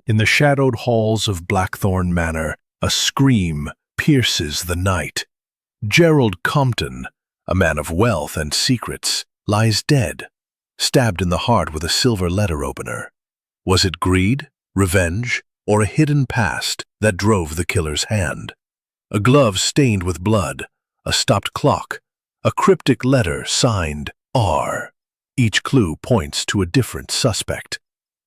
In the shadowed halls of Blackthorn Manor, a scream pierces the night. Gerald Compton, a man of wealth and secrets, lies dead, stabbed in the heart with a silver letter opener. Was it greed, revenge, or a hidden past that drove the killer's hand? A glove stained with blood, a stopped clock, a cryptic letter signed R. Each clue points to a different suspect.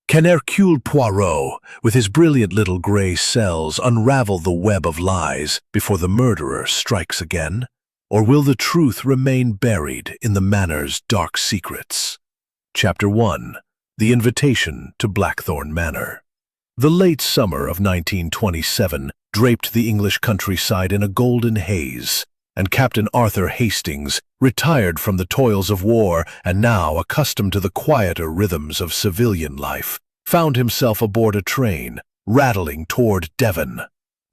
Can Hercule Poirot, with his brilliant little gray cells, unravel the web of lies before the murderer strikes again? Or will the truth remain buried in the manor's dark secrets? Chapter 1. The Invitation to Blackthorn Manor. The late summer of 1927 draped the English countryside in a golden haze, and Captain Arthur Hastings, retired from the toils of war and now accustomed to the quieter rhythms of civilian life, found himself aboard a train, rattling toward Devon.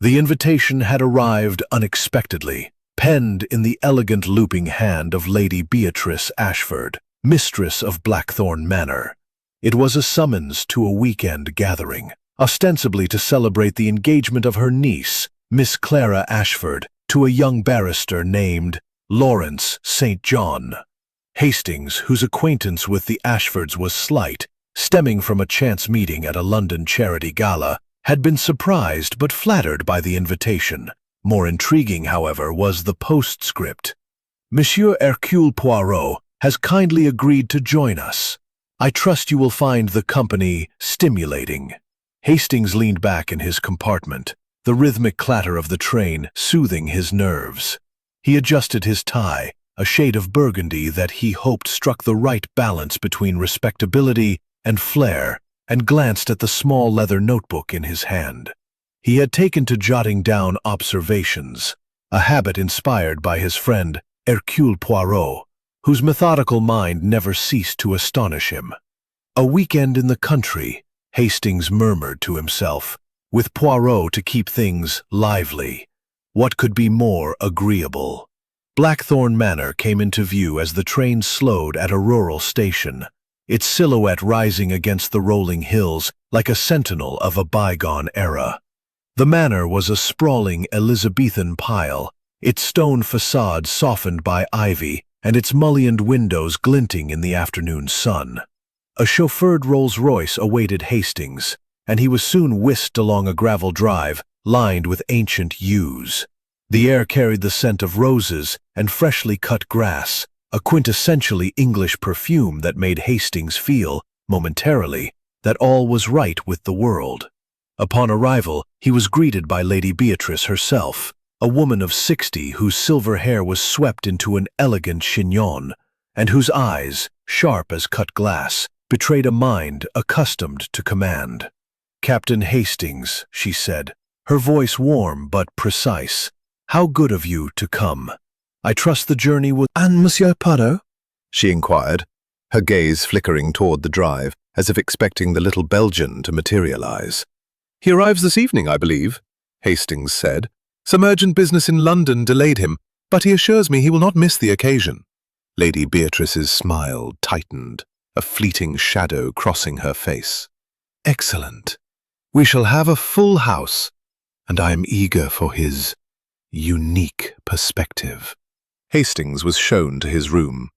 The invitation had arrived unexpectedly, penned in the elegant looping hand of Lady Beatrice Ashford, mistress of Blackthorn Manor. It was a summons to a weekend gathering, ostensibly to celebrate the engagement of her niece, Miss Clara Ashford, to a young barrister named Lawrence St. John. Hastings, whose acquaintance with the Ashfords was slight, stemming from a chance meeting at a London charity gala, had been surprised but flattered by the invitation. More intriguing, however, was the postscript. Monsieur Hercule Poirot has kindly agreed to join us. I trust you will find the company stimulating. Hastings leaned back in his compartment, the rhythmic clatter of the train soothing his nerves. He adjusted his tie, a shade of burgundy that he hoped struck the right balance between respectability and flair, and glanced at the small leather notebook in his hand. He had taken to jotting down observations, a habit inspired by his friend Hercule Poirot, whose methodical mind never ceased to astonish him. A weekend in the country, Hastings murmured to himself, with Poirot to keep things lively. What could be more agreeable? Blackthorn Manor came into view as the train slowed at a rural station, its silhouette rising against the rolling hills like a sentinel of a bygone era. The manor was a sprawling Elizabethan pile, its stone facade softened by ivy and its mullioned windows glinting in the afternoon sun. A chauffeured Rolls-Royce awaited Hastings, and he was soon whisked along a gravel drive lined with ancient yews. The air carried the scent of roses and freshly cut grass, a quintessentially English perfume that made Hastings feel, momentarily, that all was right with the world. Upon arrival, he was greeted by Lady Beatrice herself, a woman of 60 whose silver hair was swept into an elegant chignon, and whose eyes, sharp as cut glass, betrayed a mind accustomed to command. "Captain Hastings," she said, her voice warm but precise, "how good of you to come. I trust the journey was—" "And Monsieur Poirot?" she inquired, her gaze flickering toward the drive, as if expecting the little Belgian to materialize. "He arrives this evening, I believe," Hastings said. "Some urgent business in London delayed him, but he assures me he will not miss the occasion." Lady Beatrice's smile tightened, a fleeting shadow crossing her face. "Excellent. We shall have a full house, and I am eager for his unique perspective." Hastings was shown to his room,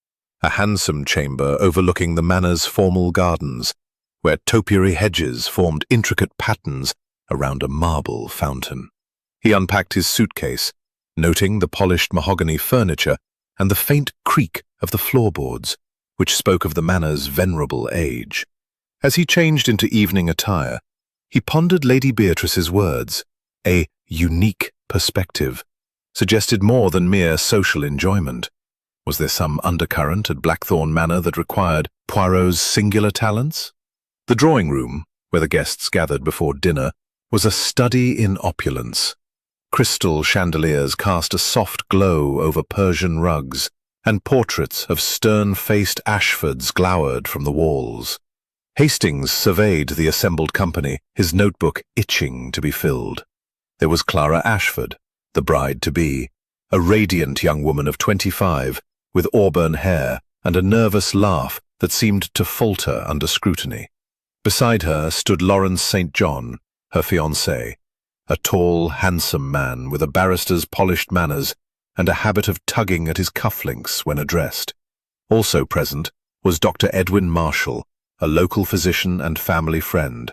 a handsome chamber overlooking the manor's formal gardens, where topiary hedges formed intricate patterns around a marble fountain. He unpacked his suitcase, noting the polished mahogany furniture and the faint creak of the floorboards, which spoke of the manor's venerable age. As he changed into evening attire, he pondered Lady Beatrice's words. A unique perspective suggested more than mere social enjoyment. Was there some undercurrent at Blackthorn Manor that required Poirot's singular talents? The drawing room, where the guests gathered before dinner, was a study in opulence. Crystal chandeliers cast a soft glow over Persian rugs, and portraits of stern-faced Ashfords glowered from the walls. Hastings surveyed the assembled company, his notebook itching to be filled. There was Clara Ashford, the bride-to-be, a radiant young woman of 25, with auburn hair and a nervous laugh that seemed to falter under scrutiny. Beside her stood Lawrence St. John, her fiancé, a tall, handsome man with a barrister's polished manners and a habit of tugging at his cufflinks when addressed. Also present was Dr. Edwin Marshall, a local physician and family friend,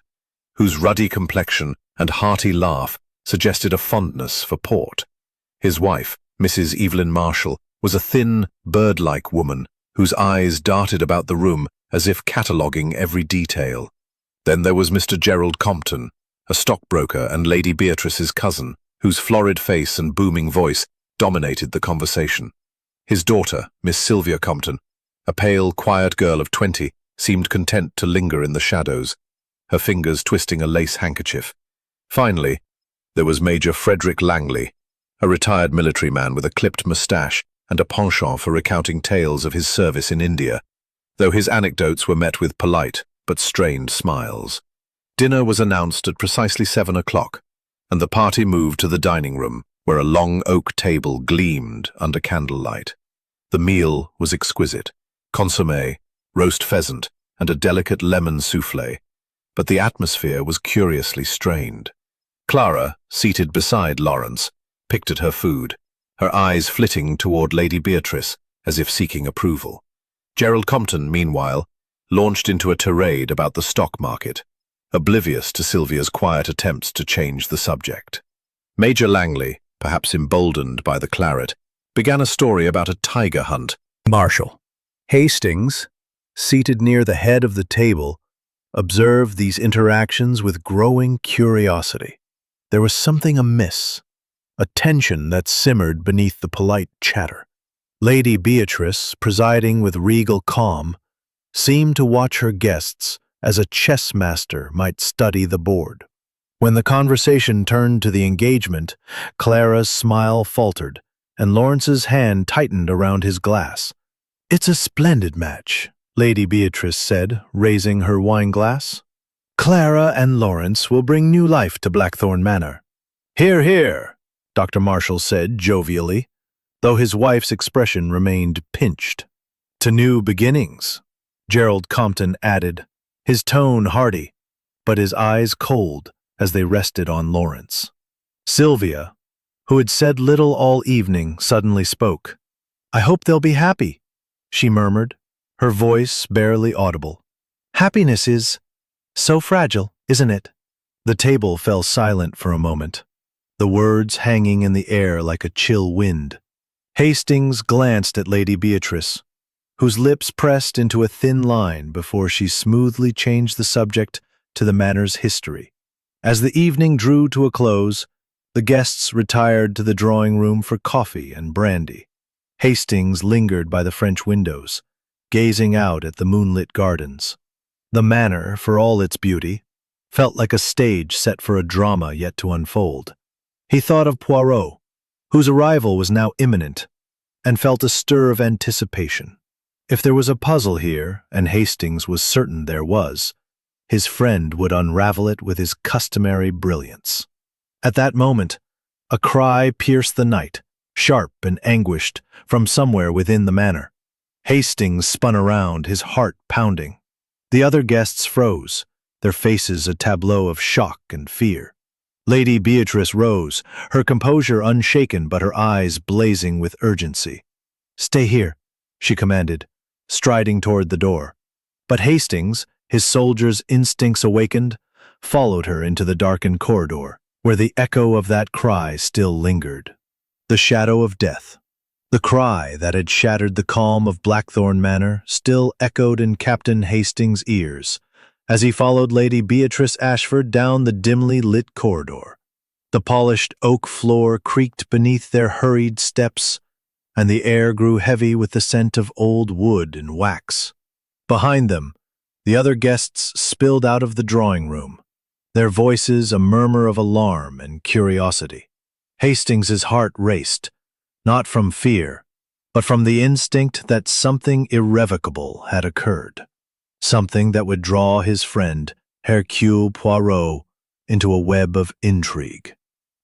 whose ruddy complexion and hearty laugh suggested a fondness for port. His wife, Mrs. Evelyn Marshall, was a thin, bird-like woman whose eyes darted about the room as if cataloguing every detail. Then there was Mr. Gerald Compton, a stockbroker and Lady Beatrice's cousin, whose florid face and booming voice dominated the conversation. His daughter, Miss Sylvia Compton, a pale, quiet girl of 20, seemed content to linger in the shadows, her fingers twisting a lace handkerchief. Finally, there was Major Frederick Langley, a retired military man with a clipped moustache and a penchant for recounting tales of his service in India, though his anecdotes were met with polite but strained smiles. Dinner was announced at precisely 7 o'clock, and the party moved to the dining room, where a long oak table gleamed under candlelight. The meal was exquisite: consommé, roast pheasant, and a delicate lemon soufflé, but the atmosphere was curiously strained. Clara, seated beside Lawrence, picked at her food, her eyes flitting toward Lady Beatrice as if seeking approval. Gerald Compton, meanwhile, launched into a tirade about the stock market, oblivious to Sylvia's quiet attempts to change the subject. Major Langley, perhaps emboldened by the claret, began a story about a tiger hunt. Marshall. Hastings, seated near the head of the table, observed these interactions with growing curiosity. There was something amiss, a tension that simmered beneath the polite chatter. Lady Beatrice, presiding with regal calm, seemed to watch her guests as a chess master might study the board. When the conversation turned to the engagement, Clara's smile faltered, and Lawrence's hand tightened around his glass. "It's a splendid match," Lady Beatrice said, raising her wineglass. "Clara and Lawrence will bring new life to Blackthorn Manor." "Hear, hear," Dr. Marshall said jovially, though his wife's expression remained pinched. "To new beginnings," Gerald Compton added, his tone hearty, but his eyes cold as they rested on Lawrence. Sylvia, who had said little all evening, suddenly spoke. "I hope they'll be happy," she murmured, her voice barely audible. "Happiness is so fragile, isn't it?" The table fell silent for a moment, the words hanging in the air like a chill wind. Hastings glanced at Lady Beatrice, whose lips pressed into a thin line before she smoothly changed the subject to the manor's history. As the evening drew to a close, the guests retired to the drawing-room for coffee and brandy. Hastings lingered by the French windows, gazing out at the moonlit gardens. The manor, for all its beauty, felt like a stage set for a drama yet to unfold. He thought of Poirot, whose arrival was now imminent, and felt a stir of anticipation. If there was a puzzle here, and Hastings was certain there was, his friend would unravel it with his customary brilliance. At that moment, a cry pierced the night, sharp and anguished, from somewhere within the manor. Hastings spun around, his heart pounding. The other guests froze, their faces a tableau of shock and fear. Lady Beatrice rose, her composure unshaken but her eyes blazing with urgency. "Stay here," she commanded, striding toward the door. But Hastings, his soldier's instincts awakened, followed her into the darkened corridor, where the echo of that cry still lingered. The shadow of death. The cry that had shattered the calm of Blackthorn Manor still echoed in Captain Hastings' ears as he followed Lady Beatrice Ashford down the dimly lit corridor. The polished oak floor creaked beneath their hurried steps, and the air grew heavy with the scent of old wood and wax. Behind them, the other guests spilled out of the drawing-room, their voices a murmur of alarm and curiosity. Hastings's heart raced, not from fear, but from the instinct that something irrevocable had occurred, something that would draw his friend, Hercule Poirot, into a web of intrigue.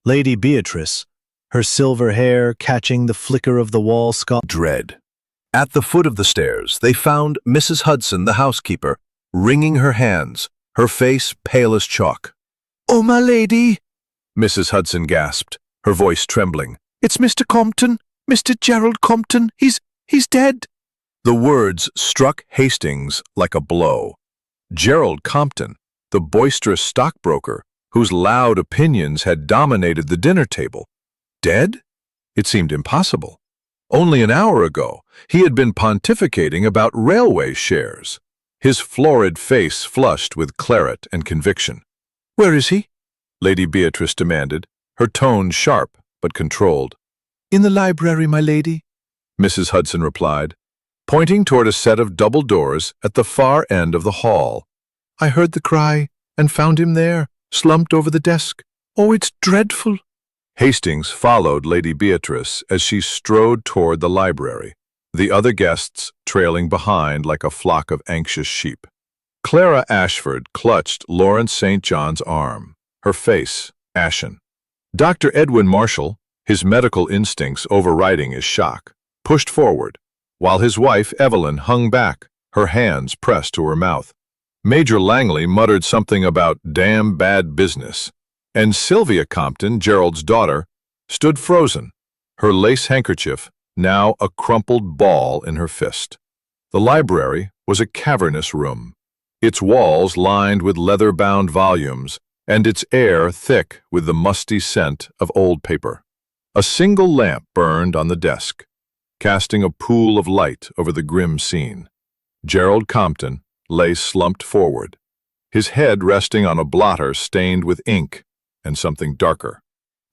Lady Beatrice, her silver hair catching the flicker of the wall dread. At the foot of the stairs, they found Mrs. Hudson, the housekeeper, wringing her hands, her face pale as chalk. "Oh, my lady," Mrs. Hudson gasped, her voice trembling. "It's Mr. Compton, Mr. Gerald Compton. He's dead." The words struck Hastings like a blow. Gerald Compton, the boisterous stockbroker whose loud opinions had dominated the dinner table. Dead? It seemed impossible. Only an hour ago, he had been pontificating about railway shares, his florid face flushed with claret and conviction. "Where is he?" Lady Beatrice demanded, her tone sharp but controlled. "In the library, my lady," Mrs. Hudson replied, pointing toward a set of double doors at the far end of the hall. "I heard the cry and found him there, slumped over the desk. Oh, it's dreadful." Hastings followed Lady Beatrice as she strode toward the library, the other guests trailing behind like a flock of anxious sheep. Clara Ashford clutched Lawrence St. John's arm, her face ashen. Dr. Edwin Marshall, his medical instincts overriding his shock, pushed forward, while his wife Evelyn hung back, her hands pressed to her mouth. Major Langley muttered something about damn bad business, and Sylvia Compton, Gerald's daughter, stood frozen, her lace handkerchief now a crumpled ball in her fist. The library was a cavernous room, its walls lined with leather-bound volumes and its air thick with the musty scent of old paper. A single lamp burned on the desk, casting a pool of light over the grim scene. Gerald Compton lay slumped forward, his head resting on a blotter stained with ink and something darker.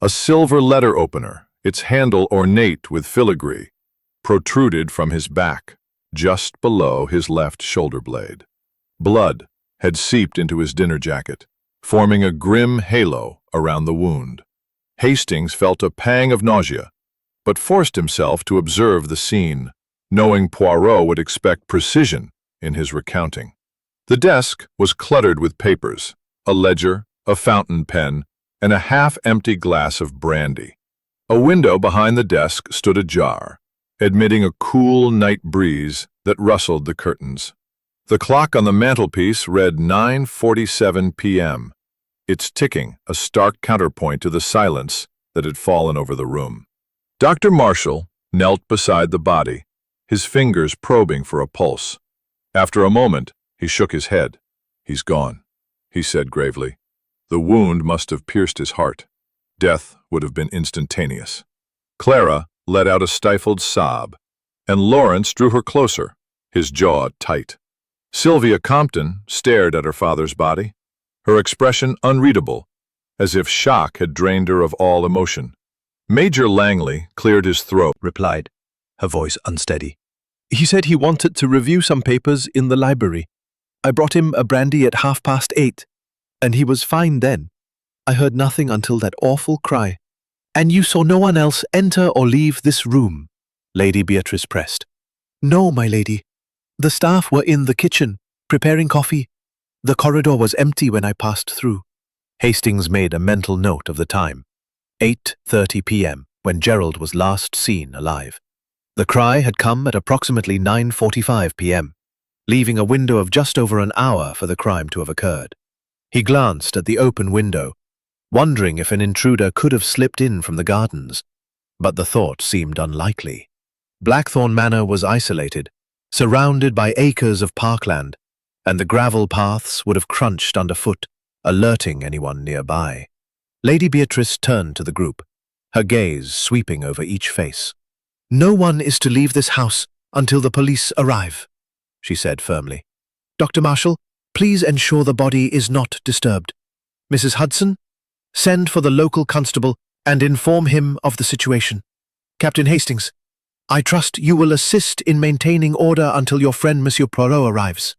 A silver letter opener, its handle ornate with filigree, protruded from his back, just below his left shoulder blade. Blood had seeped into his dinner jacket, forming a grim halo around the wound. Hastings felt a pang of nausea, but forced himself to observe the scene, knowing Poirot would expect precision in his recounting. The desk was cluttered with papers, a ledger, a fountain pen, and a half-empty glass of brandy. A window behind the desk stood ajar, admitting a cool night breeze that rustled the curtains. The clock on the mantelpiece read 9:47 p.m., its ticking a stark counterpoint to the silence that had fallen over the room. Dr. Marshall knelt beside the body, his fingers probing for a pulse. After a moment, he shook his head. "He's gone," he said gravely. "The wound must have pierced his heart. Death would have been instantaneous." Clara let out a stifled sob, and Lawrence drew her closer, his jaw tight. Sylvia Compton stared at her father's body, her expression unreadable, as if shock had drained her of all emotion. Major Langley cleared his throat, replied, her voice unsteady. "He said he wanted to review some papers in the library. I brought him a brandy at 8:30, and he was fine then. I heard nothing until that awful cry." "And you saw no one else enter or leave this room?" Lady Beatrice pressed. "No, my lady. The staff were in the kitchen, preparing coffee. The corridor was empty when I passed through." Hastings made a mental note of the time. 8:30 p.m., when Gerald was last seen alive. The cry had come at approximately 9:45 p.m., leaving a window of just over an hour for the crime to have occurred. He glanced at the open window, wondering if an intruder could have slipped in from the gardens, but the thought seemed unlikely. Blackthorn Manor was isolated, surrounded by acres of parkland, and the gravel paths would have crunched underfoot, alerting anyone nearby. Lady Beatrice turned to the group, her gaze sweeping over each face. "No one is to leave this house until the police arrive," she said firmly. "Dr. Marshall, please ensure the body is not disturbed. Mrs. Hudson, send for the local constable and inform him of the situation. Captain Hastings, I trust you will assist in maintaining order until your friend Monsieur Poirot arrives."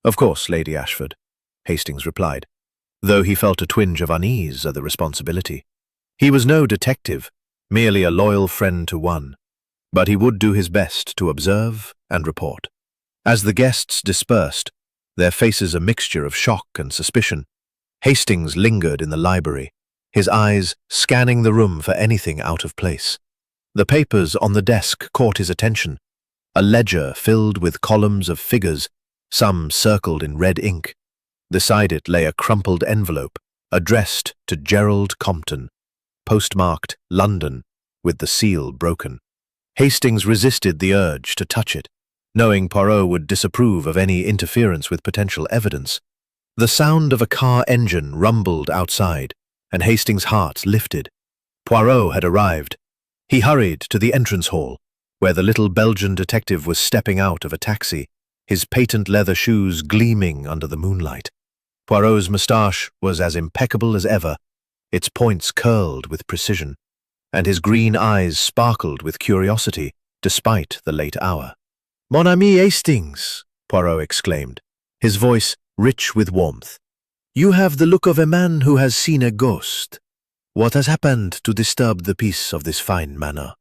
"Of course, Lady Ashford," Hastings replied, though he felt a twinge of unease at the responsibility. He was no detective, merely a loyal friend to one, but he would do his best to observe and report. As the guests dispersed, their faces a mixture of shock and suspicion, Hastings lingered in the library, his eyes scanning the room for anything out of place. The papers on the desk caught his attention, a ledger filled with columns of figures, some circled in red ink. Beside it lay a crumpled envelope, addressed to Gerald Compton, postmarked London, with the seal broken. Hastings resisted the urge to touch it, knowing Poirot would disapprove of any interference with potential evidence. The sound of a car engine rumbled outside, and Hastings' heart lifted. Poirot had arrived. He hurried to the entrance hall, where the little Belgian detective was stepping out of a taxi, his patent leather shoes gleaming under the moonlight. Poirot's moustache was as impeccable as ever, its points curled with precision, and his green eyes sparkled with curiosity despite the late hour. "Mon ami Hastings," Poirot exclaimed, his voice rich with warmth. "You have the look of a man who has seen a ghost. What has happened to disturb the peace of this fine manor?"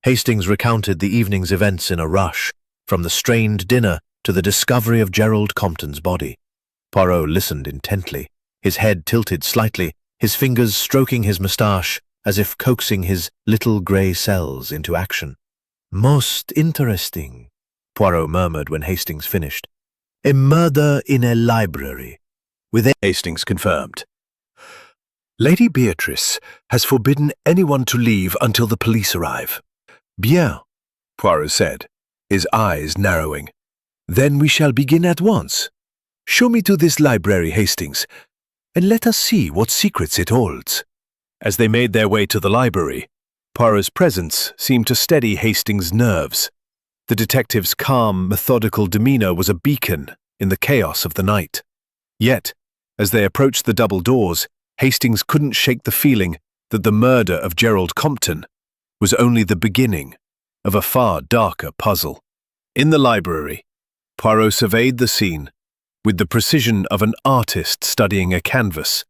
Hastings recounted the evening's events in a rush, from the strained dinner to the discovery of Gerald Compton's body. Poirot listened intently, his head tilted slightly, his fingers stroking his moustache as if coaxing his little grey cells into action. "Most interesting," Poirot murmured when Hastings finished. "A murder in a library." Hastings confirmed. "Lady Beatrice has forbidden anyone to leave until the police arrive." "Bien," Poirot said, his eyes narrowing. "Then we shall begin at once. Show me to this library, Hastings, and let us see what secrets it holds." As they made their way to the library, Poirot's presence seemed to steady Hastings' nerves. The detective's calm, methodical demeanor was a beacon in the chaos of the night. Yet, as they approached the double doors, Hastings couldn't shake the feeling that the murder of Gerald Compton was only the beginning of a far darker puzzle. In the library, Poirot surveyed the scene with the precision of an artist studying a canvas.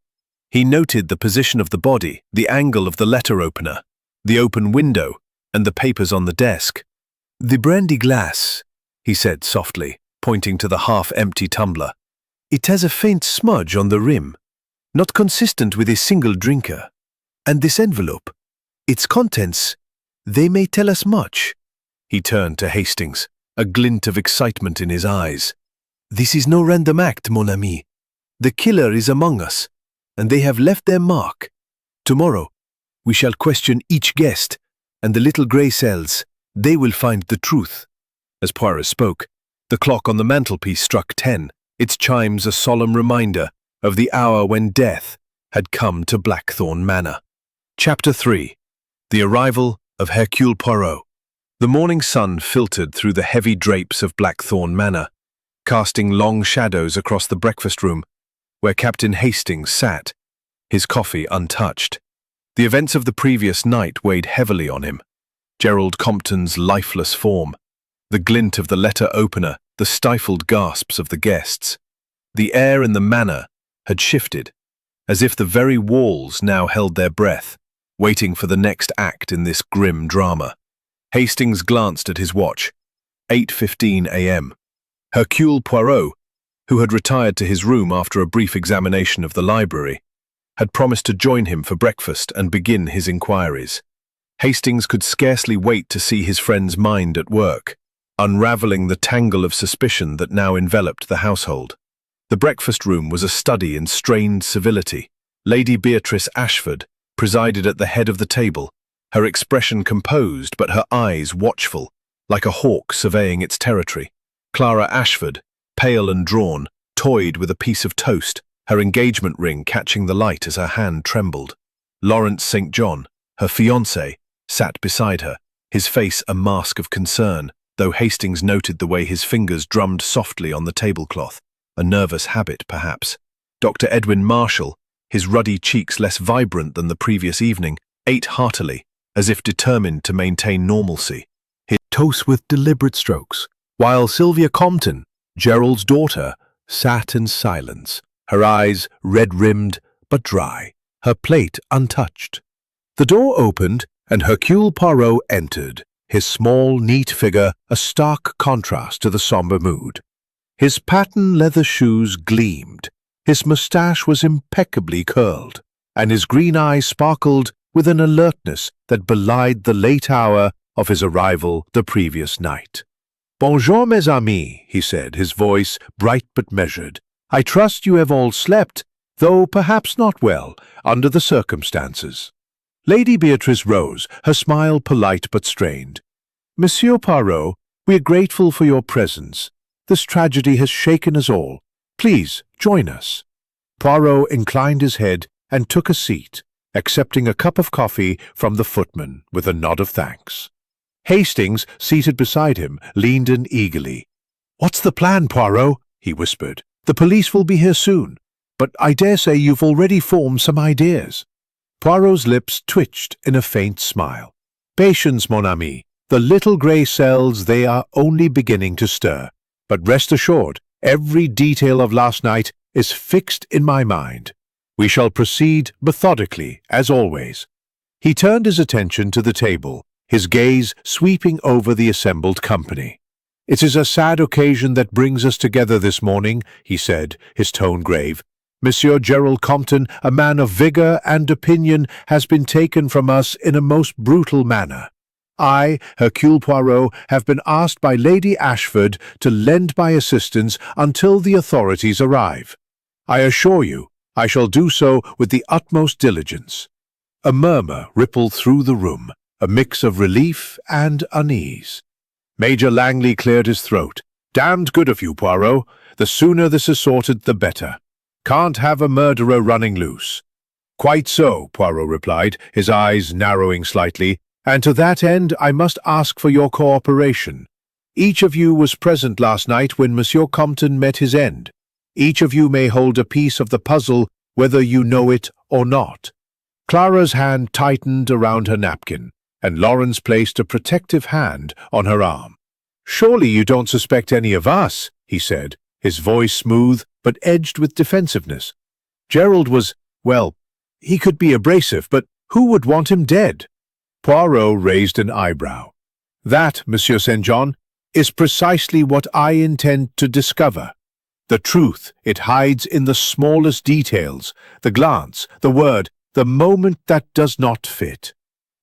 He noted the position of the body, the angle of the letter opener, the open window, and the papers on the desk. "The brandy glass," he said softly, pointing to the half-empty tumbler. "It has a faint smudge on the rim, not consistent with a single drinker. And this envelope, its contents, they may tell us much." He turned to Hastings, a glint of excitement in his eyes. "This is no random act, mon ami. The killer is among us, and they have left their mark. Tomorrow, we shall question each guest, and the little grey cells, they will find the truth." As Poirot spoke, the clock on the mantelpiece struck 10, its chimes a solemn reminder of the hour when death had come to Blackthorn Manor. Chapter 3. The Arrival of Hercule Poirot. The morning sun filtered through the heavy drapes of Blackthorn Manor, casting long shadows across the breakfast room, where Captain Hastings sat, his coffee untouched. The events of the previous night weighed heavily on him. Gerald Compton's lifeless form, the glint of the letter opener, the stifled gasps of the guests. The air in the manor had shifted, as if the very walls now held their breath, waiting for the next act in this grim drama. Hastings glanced at his watch. 8:15 a.m. Hercule Poirot, who had retired to his room after a brief examination of the library, had promised to join him for breakfast and begin his inquiries. Hastings could scarcely wait to see his friend's mind at work, unraveling the tangle of suspicion that now enveloped the household. The breakfast room was a study in strained civility. Lady Beatrice Ashford presided at the head of the table, her expression composed but her eyes watchful, like a hawk surveying its territory. Clara Ashford, pale and drawn, toyed with a piece of toast, her engagement ring catching the light as her hand trembled. Lawrence St. John, her fiancé, sat beside her, his face a mask of concern, though Hastings noted the way his fingers drummed softly on the tablecloth, a nervous habit perhaps. Dr. Edwin Marshall, his ruddy cheeks less vibrant than the previous evening, ate heartily, as if determined to maintain normalcy, his toast with deliberate strokes, while Sylvia Compton, Gerald's daughter, sat in silence, her eyes red-rimmed but dry, her plate untouched. The door opened, and Hercule Poirot entered, his small, neat figure a stark contrast to the somber mood. His patent leather shoes gleamed, his moustache was impeccably curled, and his green eyes sparkled with an alertness that belied the late hour of his arrival the previous night. "Bonjour, mes amis," he said, his voice bright but measured. I trust you have all slept, though perhaps not well, under the circumstances." Lady Beatrice rose, her smile polite but strained. "Monsieur Poirot, we are grateful for your presence. This tragedy has shaken us all. Please, join us." Poirot inclined his head and took a seat, accepting a cup of coffee from the footman with a nod of thanks. Hastings, seated beside him, leaned in eagerly. "What's the plan, Poirot?" he whispered. "The police will be here soon, but I dare say you've already formed some ideas." Poirot's lips twitched in a faint smile. "Patience, mon ami. The little grey cells, they are only beginning to stir. But rest assured, every detail of last night is fixed in my mind. We shall proceed methodically, as always." He turned his attention to the table, his gaze sweeping over the assembled company. "It is a sad occasion that brings us together this morning," he said, his tone grave. "Monsieur Gerald Compton, a man of vigour and opinion, has been taken from us in a most brutal manner. I, Hercule Poirot, have been asked by Lady Ashford to lend my assistance until the authorities arrive. I assure you, I shall do so with the utmost diligence." A murmur rippled through the room, a mix of relief and unease. Major Langley cleared his throat. "Damned good of you, Poirot. The sooner this is sorted, the better. Can't have a murderer running loose." "Quite so," Poirot replied, his eyes narrowing slightly, "and to that end I must ask for your cooperation. Each of you was present last night when Monsieur Compton met his end. Each of you may hold a piece of the puzzle, whether you know it or not." Clara's hand tightened around her napkin, and Lawrence placed a protective hand on her arm. "Surely you don't suspect any of us," he said, his voice smooth but edged with defensiveness. "Gerald was, well, he could be abrasive, but who would want him dead?" Poirot raised an eyebrow. "That, Monsieur St. John, is precisely what I intend to discover. The truth, it hides in the smallest details, the glance, the word, the moment that does not fit.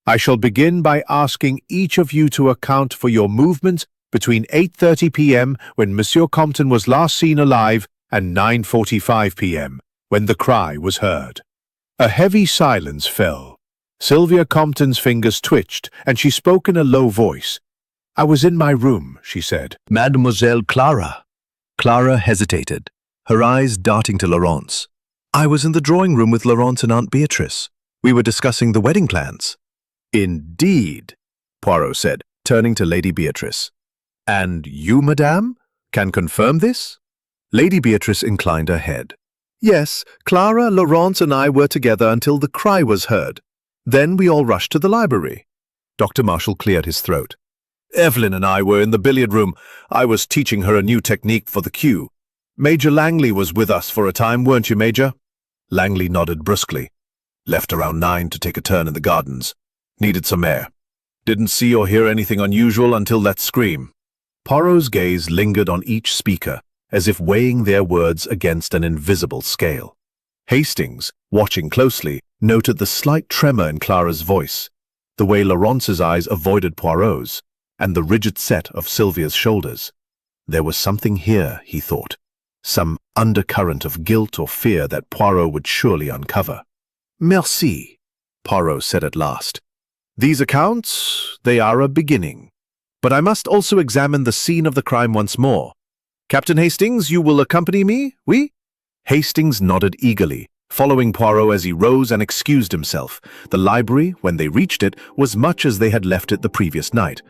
I shall begin by asking each of you to account for your movements between 8:30 p.m., when Monsieur Compton was last seen alive, and 9:45 p.m., when the cry was heard." A heavy silence fell. Sylvia Compton's fingers twitched, and she spoke in a low voice. "I was in my room," she said. Mademoiselle Clara. Clara hesitated, her eyes darting to Laurence. "I was in the drawing room with Laurence and Aunt Beatrice. We were discussing the wedding plans." "Indeed," Poirot said, turning to Lady Beatrice. "And you, madame, can confirm this?" Lady Beatrice inclined her head. "Yes, Clara, Laurence and I were together until the cry was heard. Then we all rushed to the library." Dr. Marshall cleared his throat. "Evelyn and I were in the billiard room. I was teaching her a new technique for the cue. Major Langley was with us for a time, weren't you, Major?" Langley nodded brusquely. "Left around 9 to take a turn in the gardens. Needed some air. Didn't see or hear anything unusual until that scream." Poirot's gaze lingered on each speaker, as if weighing their words against an invisible scale. Hastings, watching closely, noted the slight tremor in Clara's voice, the way Laurence's eyes avoided Poirot's, and the rigid set of Sylvia's shoulders. There was something here, he thought, some undercurrent of guilt or fear that Poirot would surely uncover. "Merci," Poirot said at last. "These accounts, they are a beginning. But I must also examine the scene of the crime once more. Captain Hastings, you will accompany me, oui?" Hastings nodded eagerly, following Poirot as he rose and excused himself. The library, when they reached it, was much as they had left it the previous night,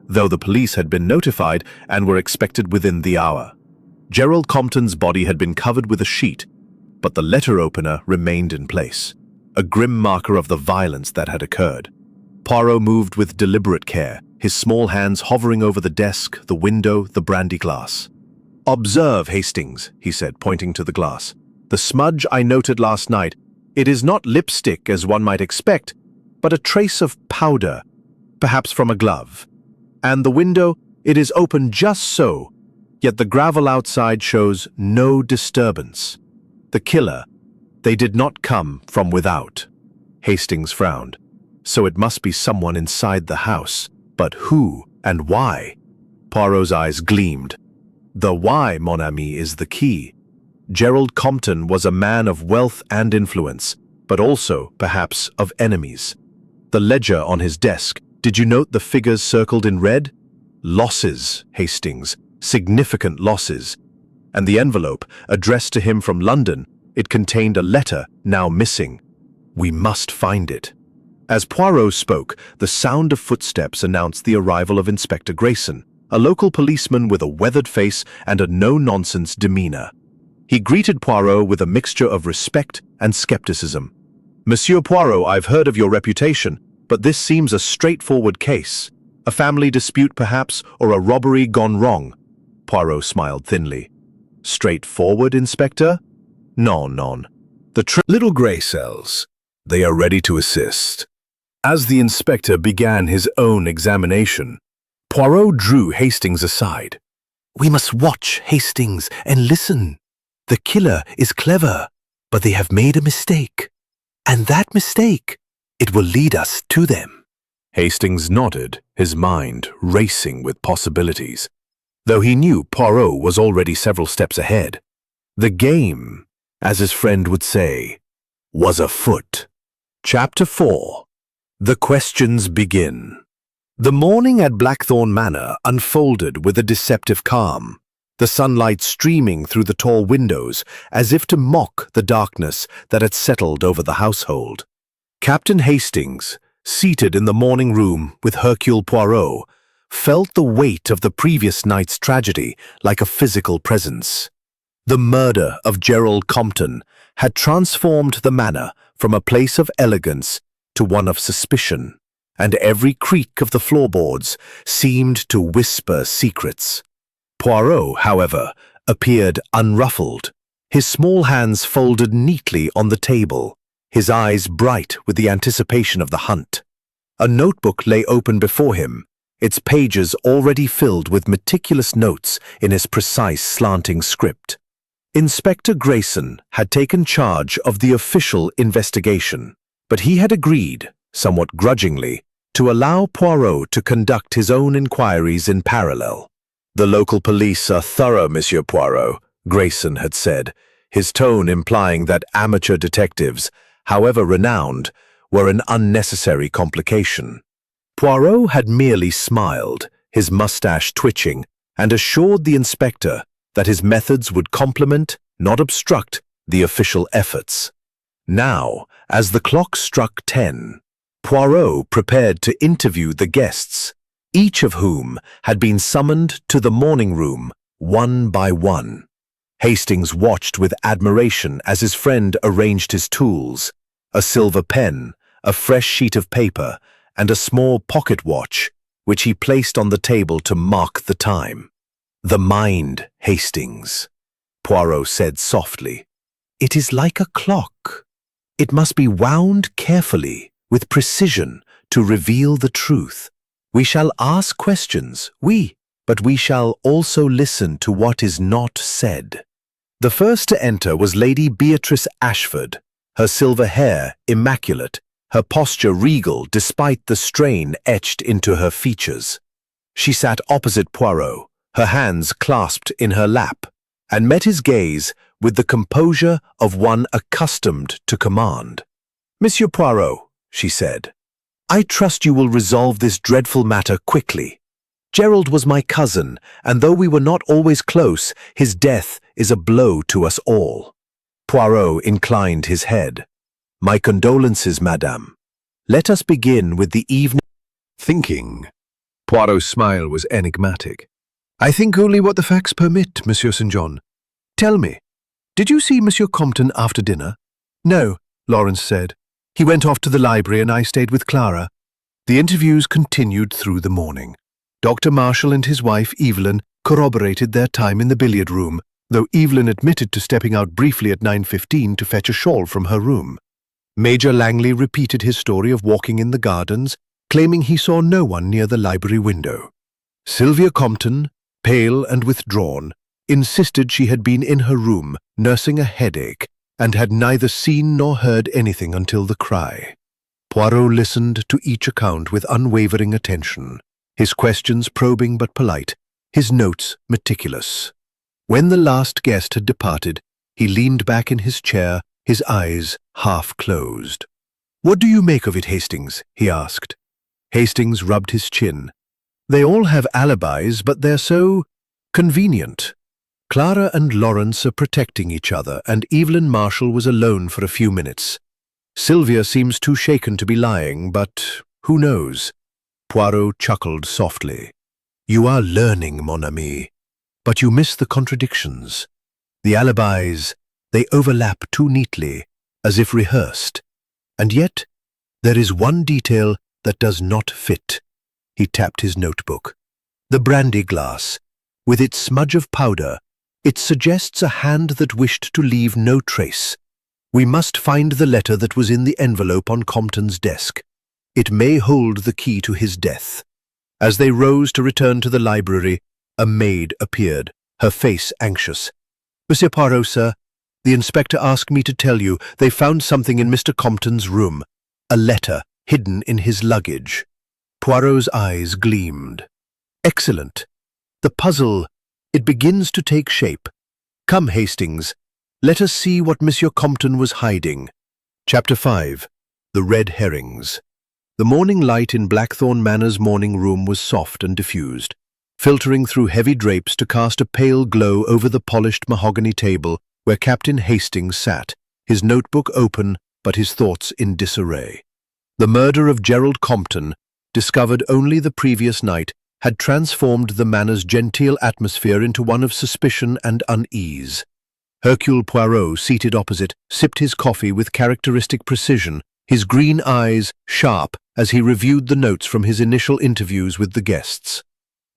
though the police had been notified and were expected within the hour. Gerald Compton's body had been covered with a sheet, but the letter opener remained in place, a grim marker of the violence that had occurred. Poirot moved with deliberate care, his small hands hovering over the desk, the window, the brandy glass. "Observe, Hastings," he said, pointing to the glass. "The smudge I noted last night. It is not lipstick, as one might expect, but a trace of powder, perhaps from a glove. And the window, it is open just so, yet the gravel outside shows no disturbance. The killer, they did not come from without." Hastings frowned. "So it must be someone inside the house. But who and why?" Poirot's eyes gleamed. "The why, mon ami, is the key. Gerald Compton was a man of wealth and influence, but also, perhaps, of enemies. The ledger on his desk, did you note the figures circled in red? Losses, Hastings, significant losses. And the envelope, addressed to him from London, it contained a letter now missing. We must find it. As Poirot spoke, the sound of footsteps announced the arrival of Inspector Grayson, a local policeman with a weathered face and a no-nonsense demeanor. He greeted Poirot with a mixture of respect and skepticism. Monsieur Poirot, I've heard of your reputation, but this seems a straightforward case. A family dispute, perhaps, or a robbery gone wrong. Poirot smiled thinly. Straightforward, Inspector? Non. Little grey cells. They are ready to assist. As the inspector began his own examination, Poirot drew Hastings aside. We must watch, Hastings, and listen. The killer is clever, but they have made a mistake. And that mistake, it will lead us to them. Hastings nodded, his mind racing with possibilities, though he knew Poirot was already several steps ahead. The game, as his friend would say, was afoot. Chapter 4. The questions begin. The morning at Blackthorn Manor unfolded with a deceptive calm, the sunlight streaming through the tall windows as if to mock the darkness that had settled over the household. Captain Hastings, seated in the morning room with Hercule Poirot, felt the weight of the previous night's tragedy like a physical presence. The murder of Gerald Compton had transformed the manor from a place of elegance to one of suspicion, and every creak of the floorboards seemed to whisper secrets. Poirot, however, appeared unruffled, his small hands folded neatly on the table, his eyes bright with the anticipation of the hunt. A notebook lay open before him, its pages already filled with meticulous notes in his precise slanting script. Inspector Grayson had taken charge of the official investigation, but he had agreed, somewhat grudgingly, to allow Poirot to conduct his own inquiries in parallel. The local police are thorough, Monsieur Poirot, Grayson had said, his tone implying that amateur detectives, however renowned, were an unnecessary complication. Poirot had merely smiled, his mustache twitching, and assured the inspector that his methods would complement, not obstruct, the official efforts. Now, as the clock struck 10, Poirot prepared to interview the guests, each of whom had been summoned to the morning room one by one. Hastings watched with admiration as his friend arranged his tools, a silver pen, a fresh sheet of paper, and a small pocket watch, which he placed on the table to mark the time. The mind, Hastings, Poirot said softly. It is like a clock. It must be wound carefully, with precision, to reveal the truth. We shall ask questions, but we shall also listen to what is not said. The first to enter was Lady Beatrice Ashford, her silver hair immaculate, her posture regal despite the strain etched into her features. She sat opposite Poirot, her hands clasped in her lap, and met his gaze with the composure of one accustomed to command. Monsieur Poirot, she said, I trust you will resolve this dreadful matter quickly. Gerald was my cousin, and though we were not always close, his death is a blow to us all. Poirot inclined his head. My condolences, madame. Let us begin with the evening. Thinking. Poirot's smile was enigmatic. I think only what the facts permit, Monsieur St. John. Tell me, did you see Monsieur Compton after dinner? No, Lawrence said. He went off to the library and I stayed with Clara. The interviews continued through the morning. Dr. Marshall and his wife, Evelyn, corroborated their time in the billiard room, though Evelyn admitted to stepping out briefly at 9:15 to fetch a shawl from her room. Major Langley repeated his story of walking in the gardens, claiming he saw no one near the library window. Sylvia Compton, pale and withdrawn, insisted she had been in her room nursing a headache and had neither seen nor heard anything until the cry. Poirot listened to each account with unwavering attention, his questions probing but polite, his notes meticulous. When the last guest had departed, He leaned back in his chair, his eyes half closed. "What do you make of it, Hastings?" he asked. Hastings rubbed his chin. "They all have alibis, but they're so convenient. Clara and Lawrence are protecting each other, and Evelyn Marshall was alone for a few minutes. Sylvia seems too shaken to be lying, but who knows?" Poirot chuckled softly. "You are learning, mon ami, but you miss the contradictions. The alibis, they overlap too neatly, as if rehearsed. And yet, there is one detail that does not fit." He tapped his notebook. "The brandy glass, with its smudge of powder, it suggests a hand that wished to leave no trace. We must find the letter that was in the envelope on Compton's desk. It may hold the key to his death." As they rose to return to the library, a maid appeared, her face anxious. "Monsieur Poirot, sir, the inspector asked me to tell you they found something in Mr. Compton's room, a letter hidden in his luggage." Poirot's eyes gleamed. "Excellent. The puzzle, it begins to take shape. Come, Hastings, let us see what Monsieur Compton was hiding." Chapter 5. The Red Herrings. The morning light in Blackthorn Manor's morning room was soft and diffused, filtering through heavy drapes to cast a pale glow over the polished mahogany table where Captain Hastings sat, his notebook open but his thoughts in disarray. The murder of Gerald Compton, discovered only the previous night, had transformed the Manor's genteel atmosphere into one of suspicion and unease. Hercule Poirot, seated opposite, sipped his coffee with characteristic precision, his green eyes sharp as he reviewed the notes from his initial interviews with the guests.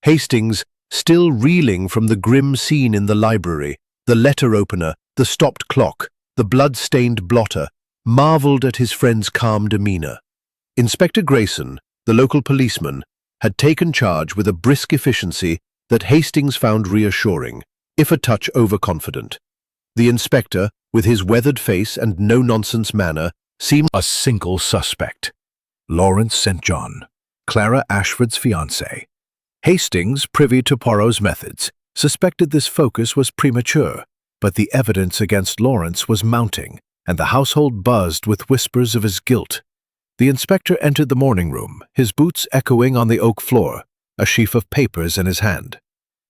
Hastings, still reeling from the grim scene in the library, the letter opener, the stopped clock, the blood-stained blotter, marveled at his friend's calm demeanor. Inspector Grayson, the local policeman, had taken charge with a brisk efficiency that Hastings found reassuring, if a touch overconfident. The inspector, with his weathered face and no-nonsense manner, seemed A single suspect. Lawrence St. John, Clara Ashford's fiancé. Hastings, privy to Poirot's methods, suspected this focus was premature, but the evidence against Lawrence was mounting, and the household buzzed with whispers of his guilt. The inspector entered the morning room, his boots echoing on the oak floor, a sheaf of papers in his hand.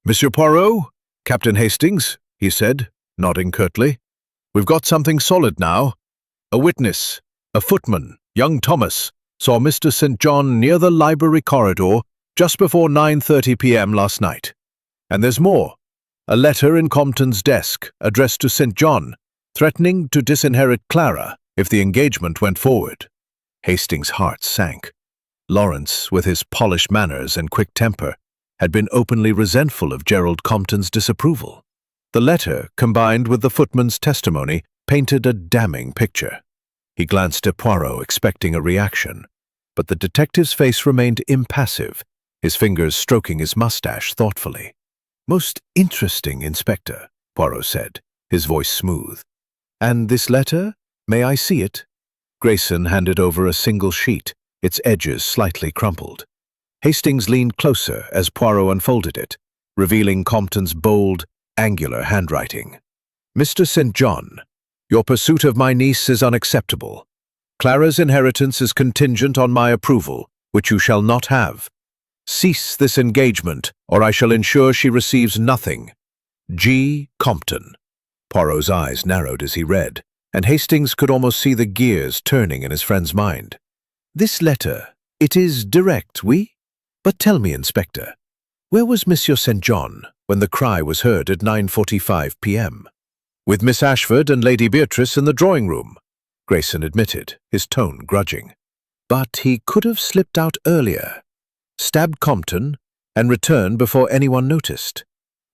"Monsieur Poirot, Captain Hastings," he said, nodding curtly. "We've got something solid now. A witness, a footman, young Thomas, saw Mr. St. John near the library corridor just before 9:30 p.m. last night. And there's more. A letter in Compton's desk addressed to St. John, threatening to disinherit Clara if the engagement went forward." Hastings' heart sank. Lawrence, with his polished manners and quick temper, had been openly resentful of Gerald Compton's disapproval. The letter, combined with the footman's testimony, painted a damning picture. He glanced at Poirot, expecting a reaction, but the detective's face remained impassive, his fingers stroking his mustache thoughtfully. "Most interesting, Inspector," Poirot said, his voice smooth. "And this letter? May I see it?" Grayson handed over a single sheet, its edges slightly crumpled. Hastings leaned closer as Poirot unfolded it, revealing Compton's bold, angular handwriting. "Mr. St. John, your pursuit of my niece is unacceptable. Clara's inheritance is contingent on my approval, which you shall not have. Cease this engagement, or I shall ensure she receives nothing. G. Compton." Poirot's eyes narrowed as he read, and Hastings could almost see the gears turning in his friend's mind. "This letter, it is direct, oui? But tell me, Inspector, where was Monsieur St. John when the cry was heard at 9:45 p.m.? "With Miss Ashford and Lady Beatrice in the drawing-room," Grayson admitted, his tone grudging. "But he could have slipped out earlier, stabbed Compton, and returned before anyone noticed.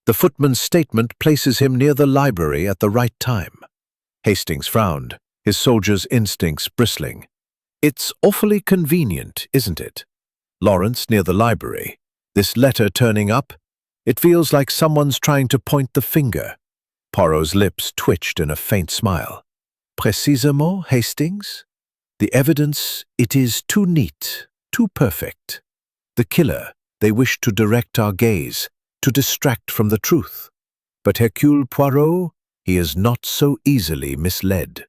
The footman's statement places him near the library at the right time." Hastings frowned, his soldier's instincts bristling. "It's awfully convenient, isn't it? Lawrence near the library, this letter turning up. It feels like someone's trying to point the finger." Poirot's lips twitched in a faint smile. "Précisément, Hastings? The evidence, it is too neat, too perfect. The killer, they wish to direct our gaze, to distract from the truth. But Hercule Poirot, He is not so easily misled.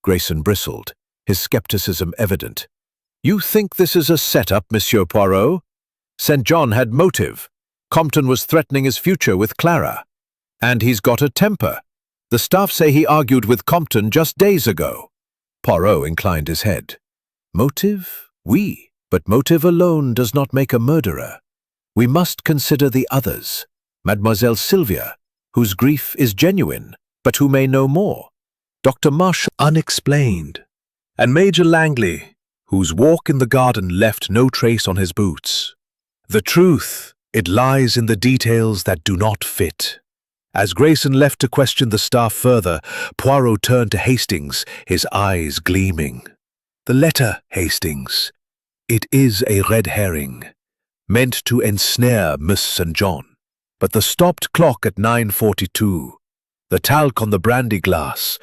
Grayson bristled, his skepticism evident. You think this is a setup, Monsieur Poirot? St. John had motive. Compton was threatening his future with Clara. And he's got a temper. The staff say he argued with Compton just days ago. Poirot inclined his head. Motive? Oui, but motive alone does not make a murderer. We must consider the others. Mademoiselle Sylvia, whose grief is genuine, but who may know more. Dr. Marshall, unexplained. And Major Langley, whose walk in the garden left no trace on his boots. The truth, it lies in the details that do not fit. As Grayson left to question the staff further, Poirot turned to Hastings, his eyes gleaming. The letter, Hastings. It is a red herring, meant to ensnare Miss St. John. But the stopped clock at 9:42, the talc on the brandy glass,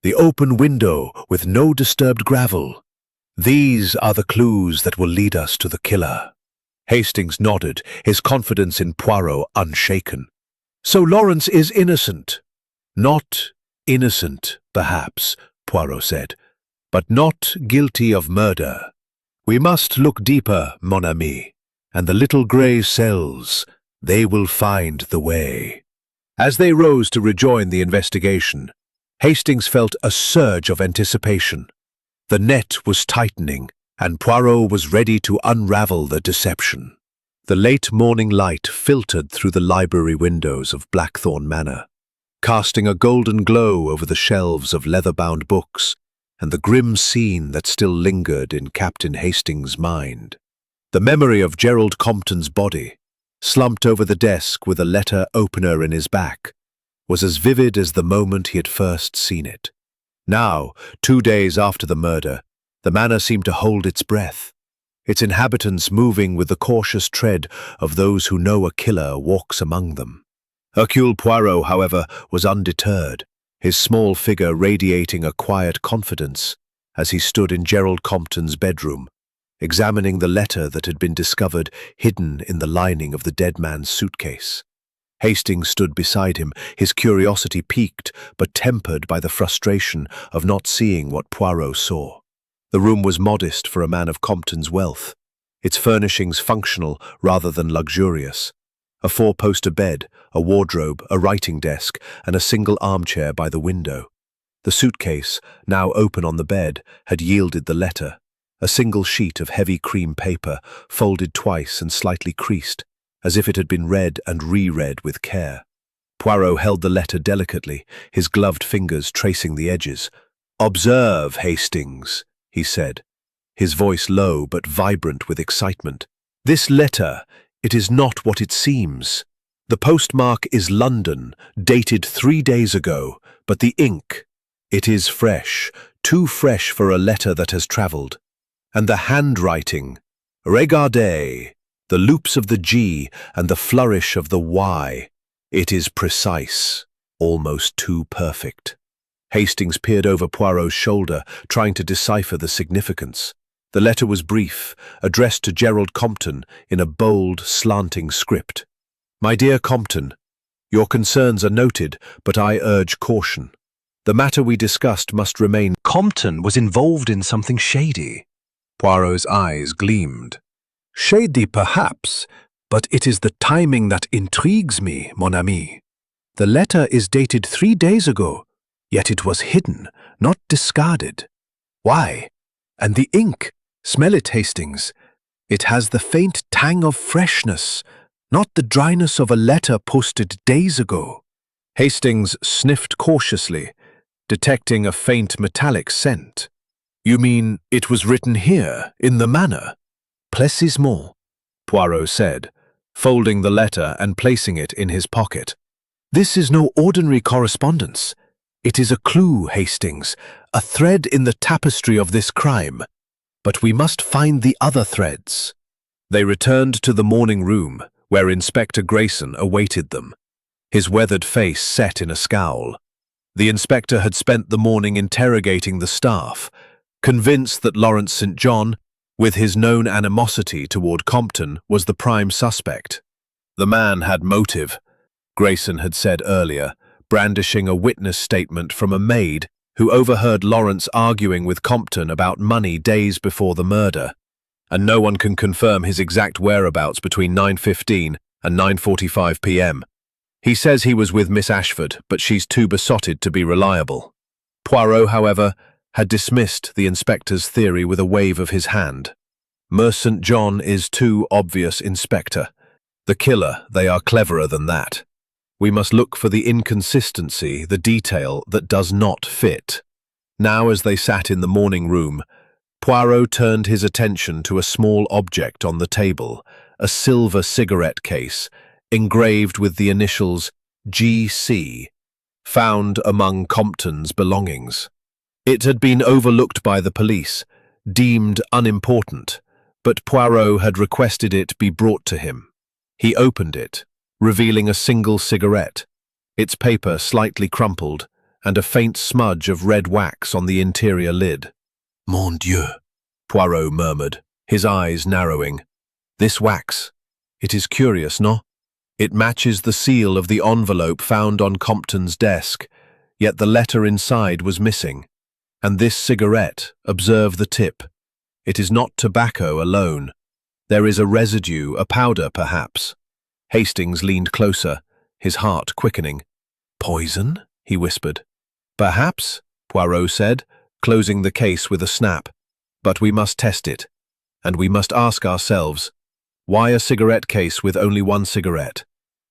the open window with no disturbed gravel, these are the clues that will lead us to the killer. Hastings nodded, his confidence in Poirot unshaken. So Lawrence is innocent. Not innocent, perhaps, Poirot said, but not guilty of murder. We must look deeper, mon ami, and the little grey cells, they will find the way. As they rose to rejoin the investigation, Hastings felt a surge of anticipation. The net was tightening, and Poirot was ready to unravel the deception. The late morning light filtered through the library windows of Blackthorn Manor, casting a golden glow over the shelves of leather-bound books and the grim scene that still lingered in Captain Hastings' mind. The memory of Gerald Compton's body, slumped over the desk with a letter opener in his back, was as vivid as the moment he had first seen it. Now, 2 days after the murder, the manor seemed to hold its breath, its inhabitants moving with the cautious tread of those who know a killer walks among them. Hercule Poirot, however, was undeterred, his small figure radiating a quiet confidence as he stood in Gerald Compton's bedroom, examining the letter that had been discovered hidden in the lining of the dead man's suitcase. Hastings stood beside him, his curiosity piqued but tempered by the frustration of not seeing what Poirot saw. The room was modest for a man of Compton's wealth, its furnishings functional rather than luxurious. A 4-poster bed, a wardrobe, a writing desk, and a single armchair by the window. The suitcase, now open on the bed, had yielded the letter, a single sheet of heavy cream paper, folded twice and slightly creased, as if it had been read and reread with care. Poirot held the letter delicately, his gloved fingers tracing the edges. "Observe, Hastings," he said, his voice low but vibrant with excitement. "This letter, it is not what it seems. The postmark is London, dated 3 days ago, but the ink, it is fresh, too fresh for a letter that has travelled. And the handwriting, regardez, the loops of the G and the flourish of the Y, it is precise, almost too perfect." Hastings peered over Poirot's shoulder, trying to decipher the significance. The letter was brief, addressed to Gerald Compton in a bold, slanting script. "My dear Compton, your concerns are noted, but I urge caution. The matter we discussed must remain." Compton was involved in something shady. Poirot's eyes gleamed. "Shady, perhaps, but it is the timing that intrigues me, mon ami. The letter is dated 3 days ago, yet it was hidden, not discarded. Why? And the ink, smell it, Hastings. It has the faint tang of freshness, not the dryness of a letter posted days ago." Hastings sniffed cautiously, detecting a faint metallic scent. "You mean it was written here, in the manor?" "Précisément," Poirot said, folding the letter and placing it in his pocket. "This is no ordinary correspondence. It is a clue, Hastings, a thread in the tapestry of this crime. But we must find the other threads." They returned to the morning room, where Inspector Grayson awaited them, his weathered face set in a scowl. The inspector had spent the morning interrogating the staff, convinced that Lawrence St. John, with his known animosity toward Compton, was the prime suspect. The man had motive, Grayson had said earlier, brandishing a witness statement from a maid who overheard Lawrence arguing with Compton about money days before the murder, and no one can confirm his exact whereabouts between 9:15 and 9:45 p.m. He says he was with Miss Ashford, but she's too besotted to be reliable. Poirot, however, had dismissed the inspector's theory with a wave of his hand. Merchant John is too obvious, Inspector. The killer, they are cleverer than that. We must look for the inconsistency, the detail that does not fit. Now, as they sat in the morning room, Poirot turned his attention to a small object on the table, a silver cigarette case, engraved with the initials G.C., found among Compton's belongings. It had been overlooked by the police, deemed unimportant, but Poirot had requested it be brought to him. He opened it, revealing a single cigarette, its paper slightly crumpled, and a faint smudge of red wax on the interior lid. "Mon Dieu," Poirot murmured, his eyes narrowing. "This wax. It is curious, no? It matches the seal of the envelope found on Compton's desk, yet the letter inside was missing. And this cigarette, observe the tip. It is not tobacco alone. There is a residue, a powder perhaps." Hastings leaned closer, his heart quickening. "Poison?" he whispered. "Perhaps," Poirot said, closing the case with a snap. "But we must test it. And we must ask ourselves, why a cigarette case with only one cigarette?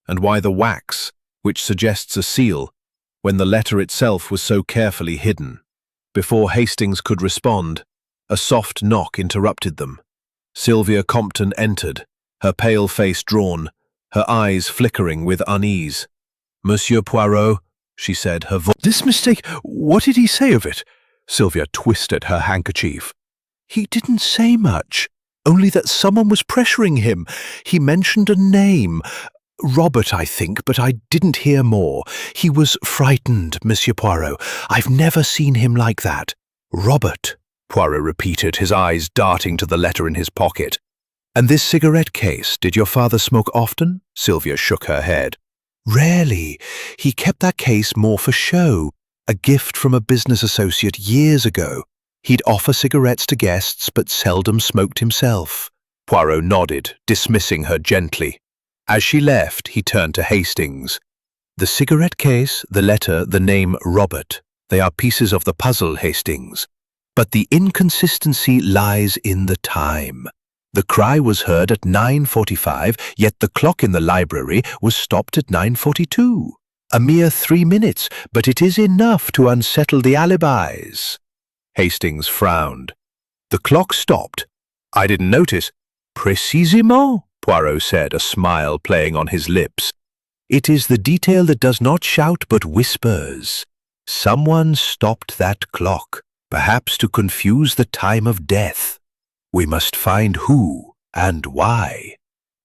And why the wax, which suggests a seal, when the letter itself was so carefully hidden?" Before Hastings could respond, a soft knock interrupted them. Sylvia Compton entered, her pale face drawn, her eyes flickering with unease. "Monsieur Poirot," she said, her voice— "This mistake, what did he say of it?" Sylvia twisted her handkerchief. "He didn't say much, only that someone was pressuring him. He mentioned a name. Robert, I think, but I didn't hear more. He was frightened, Monsieur Poirot. I've never seen him like that." "Robert," Poirot repeated, his eyes darting to the letter in his pocket. "And this cigarette case, did your father smoke often?" Sylvia shook her head. "Rarely. He kept that case more for show, a gift from a business associate years ago. He'd offer cigarettes to guests, but seldom smoked himself." Poirot nodded, dismissing her gently. As she left, he turned to Hastings. "The cigarette case, the letter, the name Robert, they are pieces of the puzzle, Hastings. But the inconsistency lies in the time. The cry was heard at 9:45, yet the clock in the library was stopped at 9:42. A mere 3 minutes, but it is enough to unsettle the alibis." Hastings frowned. "The clock stopped? I didn't notice." "Précisément," Poirot said, a smile playing on his lips. "It is the detail that does not shout but whispers. Someone stopped that clock, perhaps to confuse the time of death. We must find who and why."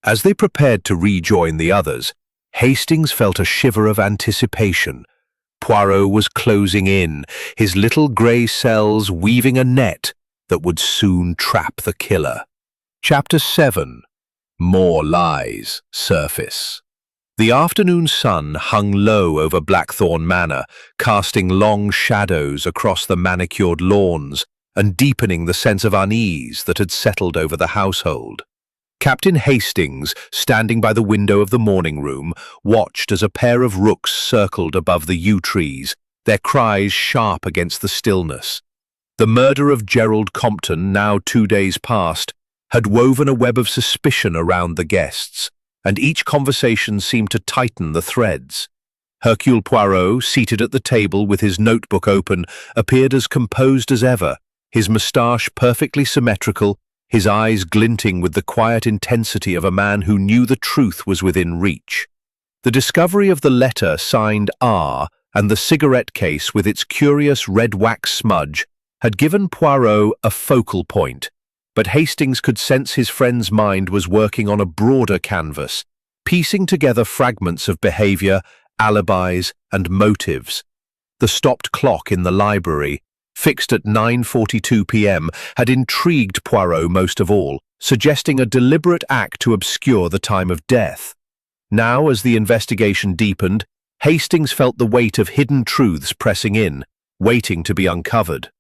As they prepared to rejoin the others, Hastings felt a shiver of anticipation. Poirot was closing in, his little grey cells weaving a net that would soon trap the killer. Chapter 7. More Lies Surface. The afternoon sun hung low over Blackthorn Manor, casting long shadows across the manicured lawns and deepening the sense of unease that had settled over the household. Captain Hastings, standing by the window of the morning room, watched as a pair of rooks circled above the yew trees, their cries sharp against the stillness. The murder of Gerald Compton, now 2 days past, had woven a web of suspicion around the guests, and each conversation seemed to tighten the threads. Hercule Poirot, seated at the table with his notebook open, appeared as composed as ever, his moustache perfectly symmetrical, his eyes glinting with the quiet intensity of a man who knew the truth was within reach. The discovery of the letter signed R and the cigarette case with its curious red wax smudge had given Poirot a focal point, but Hastings could sense his friend's mind was working on a broader canvas, piecing together fragments of behavior, alibis, and motives. The stopped clock in the library, fixed at 9:42 p.m., had intrigued Poirot most of all, suggesting a deliberate act to obscure the time of death. Now, as the investigation deepened, Hastings felt the weight of hidden truths pressing in, waiting to be uncovered.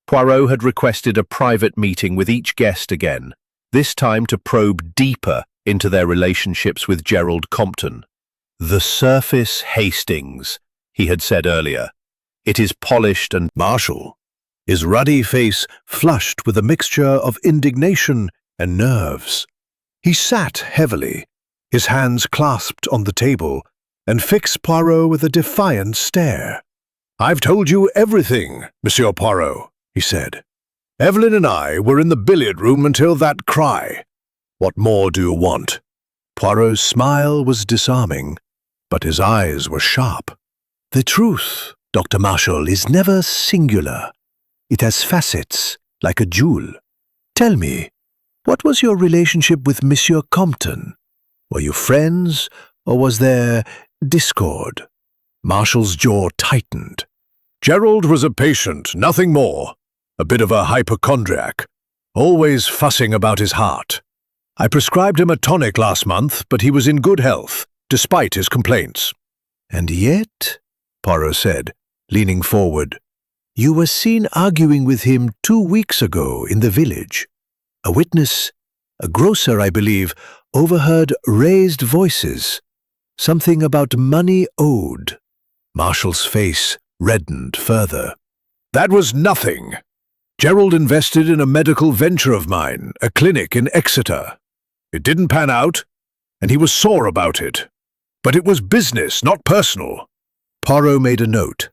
Poirot had requested a private meeting with each guest again, this time to probe deeper into their relationships with Gerald Compton. "The surface Hastings," he had said earlier. "It is polished and Marshall, his ruddy face flushed with a mixture of indignation and nerves. He sat heavily, his hands clasped on the table, and fixed Poirot with a defiant stare. "I've told you everything, Monsieur Poirot," he said. "Evelyn and I were in the billiard room until that cry. What more do you want?" Poirot's smile was disarming, but his eyes were sharp. "The truth, Dr. Marshall, is never singular. It has facets, like a jewel. Tell me, what was your relationship with Monsieur Compton? Were you friends, or was there discord?" Marshall's jaw tightened. "Gerald was a patient, nothing more. A bit of a hypochondriac, always fussing about his heart. I prescribed him a tonic last month, but he was in good health, despite his complaints." "And yet," Poirot said, leaning forward, "you were seen arguing with him 2 weeks ago in the village. A witness, a grocer, I believe, overheard raised voices. Something about money owed." Marshall's face reddened further. "That was nothing. Gerald invested in a medical venture of mine, a clinic in Exeter. It didn't pan out, and he was sore about it. But it was business, not personal." Poirot made a note,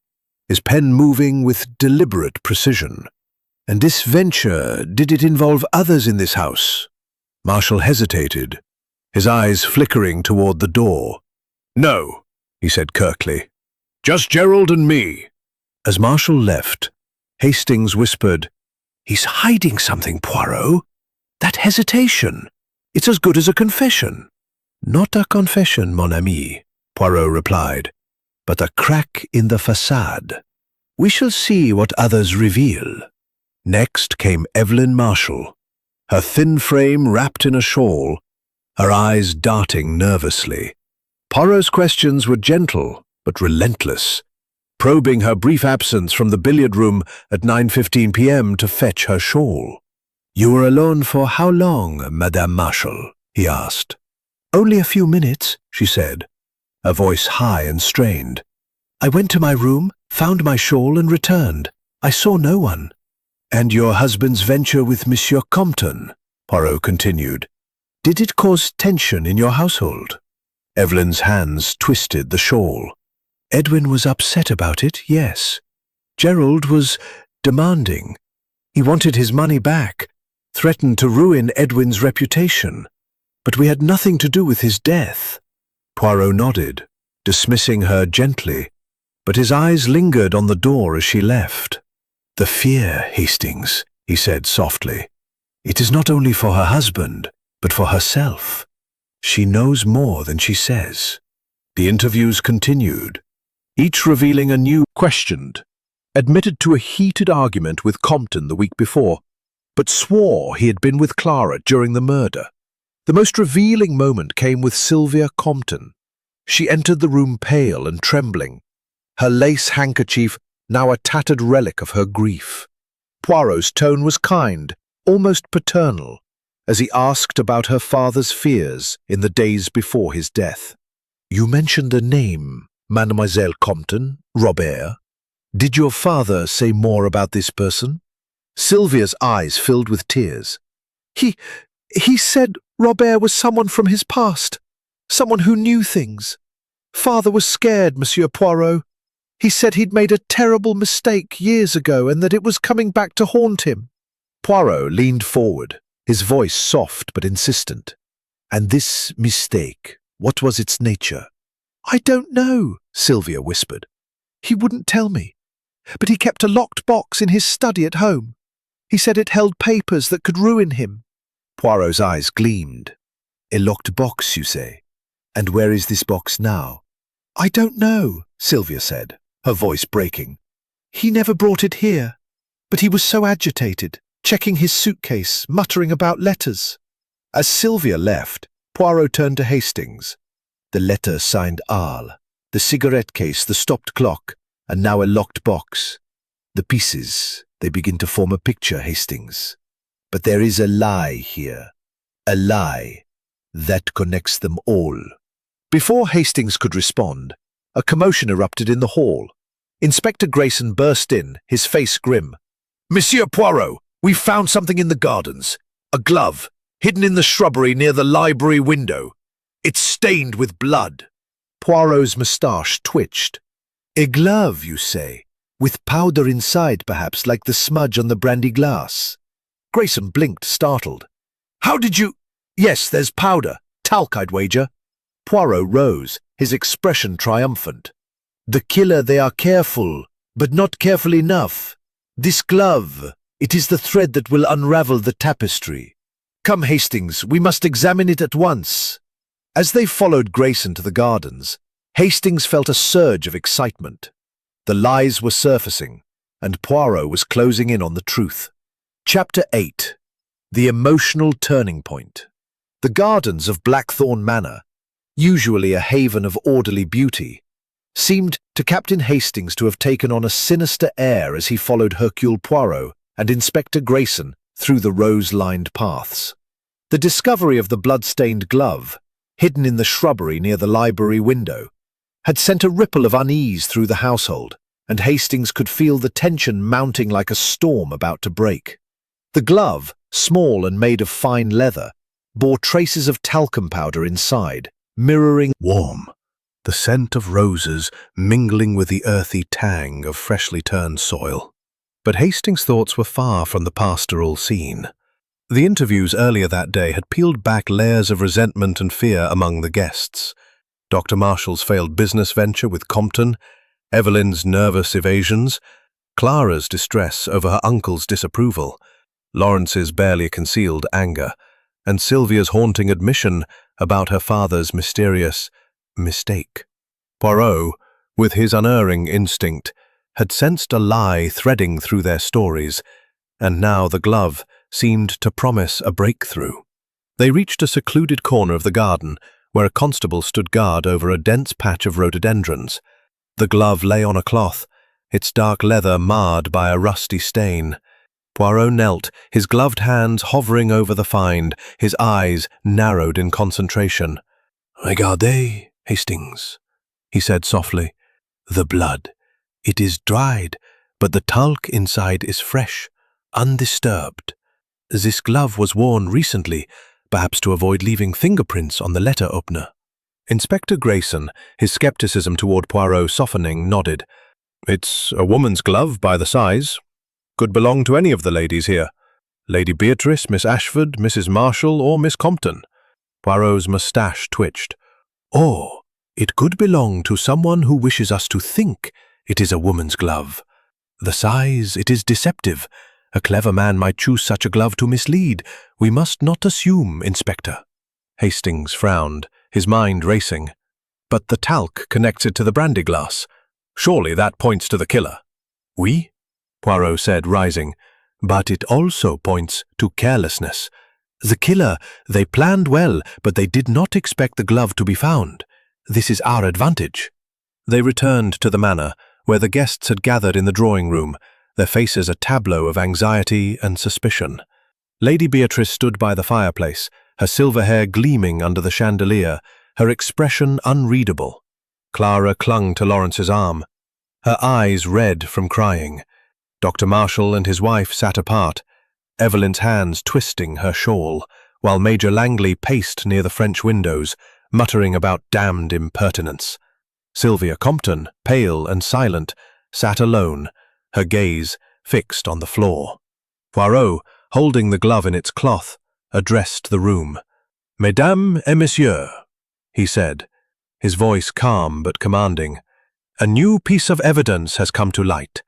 his pen moving with deliberate precision. "And this venture, did it involve others in this house?" Marshall hesitated, his eyes flickering toward the door. "No," he said curtly. "Just Gerald and me." As Marshall left, Hastings whispered, "He's hiding something, Poirot. That hesitation. It's as good as a confession." "Not a confession, mon ami," Poirot replied, "but a crack in the facade. We shall see what others reveal." Next came Evelyn Marshall, her thin frame wrapped in a shawl, her eyes darting nervously. Poirot's questions were gentle but relentless, probing her brief absence from the billiard room at 9:15 p.m. to fetch her shawl. "You were alone for how long, Madame Marshall?" he asked. "Only a few minutes," she said, her voice high and strained. "I went to my room, found my shawl and returned. I saw no one." "And your husband's venture with Monsieur Compton," Poirot continued. "Did it cause tension in your household?" Evelyn's hands twisted the shawl. "Edwin was upset about it, yes. Gerald was demanding. He wanted his money back, threatened to ruin Edwin's reputation. But we had nothing to do with his death." Poirot nodded, dismissing her gently, but his eyes lingered on the door as she left. "The fear, Hastings," he said softly. "It is not only for her husband, but for herself. She knows more than she says." The interviews continued, each revealing a new questioned, admitted to a heated argument with Compton the week before, but swore he had been with Clara during the murder. The most revealing moment came with Sylvia Compton. She entered the room pale and trembling, her lace handkerchief now a tattered relic of her grief. Poirot's tone was kind, almost paternal, as he asked about her father's fears in the days before his death. "You mentioned the name, Mademoiselle Compton, Robert. Did your father say more about this person?" Sylvia's eyes filled with tears. He said Robert was someone from his past, someone who knew things. Father was scared, Monsieur Poirot. He said he'd made a terrible mistake years ago and that it was coming back to haunt him." Poirot leaned forward, his voice soft but insistent. "And this mistake, what was its nature?" "I don't know," Sylvia whispered. "He wouldn't tell me. But he kept a locked box in his study at home. He said it held papers that could ruin him." Poirot's eyes gleamed. "A locked box, you say? And where is this box now?" "I don't know," Sylvia said, her voice breaking. "He never brought it here. But he was so agitated, checking his suitcase, muttering about letters." As Sylvia left, Poirot turned to Hastings. "The letter signed Arles. The cigarette case, the stopped clock, and now a locked box. The pieces, they begin to form a picture, Hastings. But there is a lie here. A lie that connects them all. Before Hastings could respond, a commotion erupted in the hall. Inspector Grayson burst in, his face grim. "Monsieur Poirot, we've found something in the gardens. A glove, hidden in the shrubbery near the library window. It's stained with blood." Poirot's moustache twitched. "A glove, you say? With powder inside, perhaps, like the smudge on the brandy glass?" Grayson blinked, startled. "How did you—" "Yes, there's powder. Talc, I'd wager." Poirot rose, his expression triumphant. "The killer, they are careful, but not careful enough. This glove, it is the thread that will unravel the tapestry. Come, Hastings, we must examine it at once." As they followed Grayson to the gardens, Hastings felt a surge of excitement. The lies were surfacing, and Poirot was closing in on the truth. Chapter 8. The Emotional Turning Point. The gardens of Blackthorn Manor, usually a haven of orderly beauty, seemed to Captain Hastings to have taken on a sinister air as he followed Hercule Poirot and Inspector Grayson through the rose-lined paths. The discovery of the blood-stained glove, hidden in the shrubbery near the library window, had sent a ripple of unease through the household, and Hastings could feel the tension mounting like a storm about to break. The glove, small and made of fine leather, bore traces of talcum powder inside, mirroring Warm, the scent of roses mingling with the earthy tang of freshly turned soil. But Hastings' thoughts were far from the pastoral scene. The interviews earlier that day had peeled back layers of resentment and fear among the guests. Dr. Marshall's failed business venture with Compton, Evelyn's nervous evasions, Clara's distress over her uncle's disapproval, Lawrence's barely concealed anger, and Sylvia's haunting admission about her father's mysterious mistake. Poirot, with his unerring instinct, had sensed a lie threading through their stories, and now the glove seemed to promise a breakthrough. They reached a secluded corner of the garden, where a constable stood guard over a dense patch of rhododendrons. The glove lay on a cloth, its dark leather marred by a rusty stain. Poirot knelt, his gloved hands hovering over the find, his eyes narrowed in concentration. "Regardez, Hastings," he said softly. "The blood. It is dried, but the talc inside is fresh, undisturbed. This glove was worn recently, perhaps to avoid leaving fingerprints on the letter opener." Inspector Grayson, his skepticism toward Poirot softening, nodded. "It's a woman's glove by the size. Could belong to any of the ladies here. Lady Beatrice, Miss Ashford, Mrs. Marshall, or Miss Compton." Poirot's moustache twitched. "Or it could belong to someone who wishes us to think it is a woman's glove. The size, it is deceptive. A clever man might choose such a glove to mislead. We must not assume, Inspector." Hastings frowned, his mind racing. "But the talc connects it to the brandy glass. Surely that points to the killer." "Oui," Poirot said, rising, "but it also points to carelessness. The killer, they planned well, but they did not expect the glove to be found. This is our advantage." They returned to the manor, where the guests had gathered in the drawing room, their faces a tableau of anxiety and suspicion. Lady Beatrice stood by the fireplace, her silver hair gleaming under the chandelier, her expression unreadable. Clara clung to Lawrence's arm, her eyes red from crying. Dr. Marshall and his wife sat apart, Evelyn's hands twisting her shawl, while Major Langley paced near the French windows, muttering about damned impertinence. Sylvia Compton, pale and silent, sat alone, her gaze fixed on the floor. Poirot, holding the glove in its cloth, addressed the room. "Mesdames et messieurs," he said, his voice calm but commanding, "a new piece of evidence has come to light.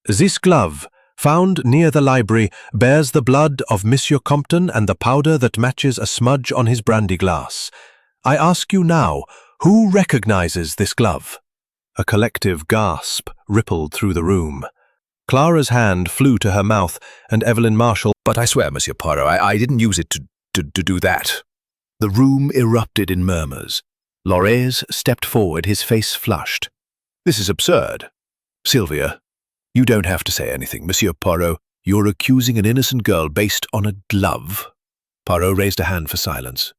This glove, found near the library, bears the blood of Monsieur Compton and the powder that matches a smudge on his brandy glass. I ask you now, who recognizes this glove?" A collective gasp rippled through the room. Clara's hand flew to her mouth, and Evelyn Marshall— "But I swear, Monsieur Poirot, I didn't use it to do that." The room erupted in murmurs. Lorraise stepped forward, his face flushed. "This is absurd. Sylvia, you don't have to say anything, Monsieur Poirot. You're accusing an innocent girl based on a glove." Poirot raised a hand for silence.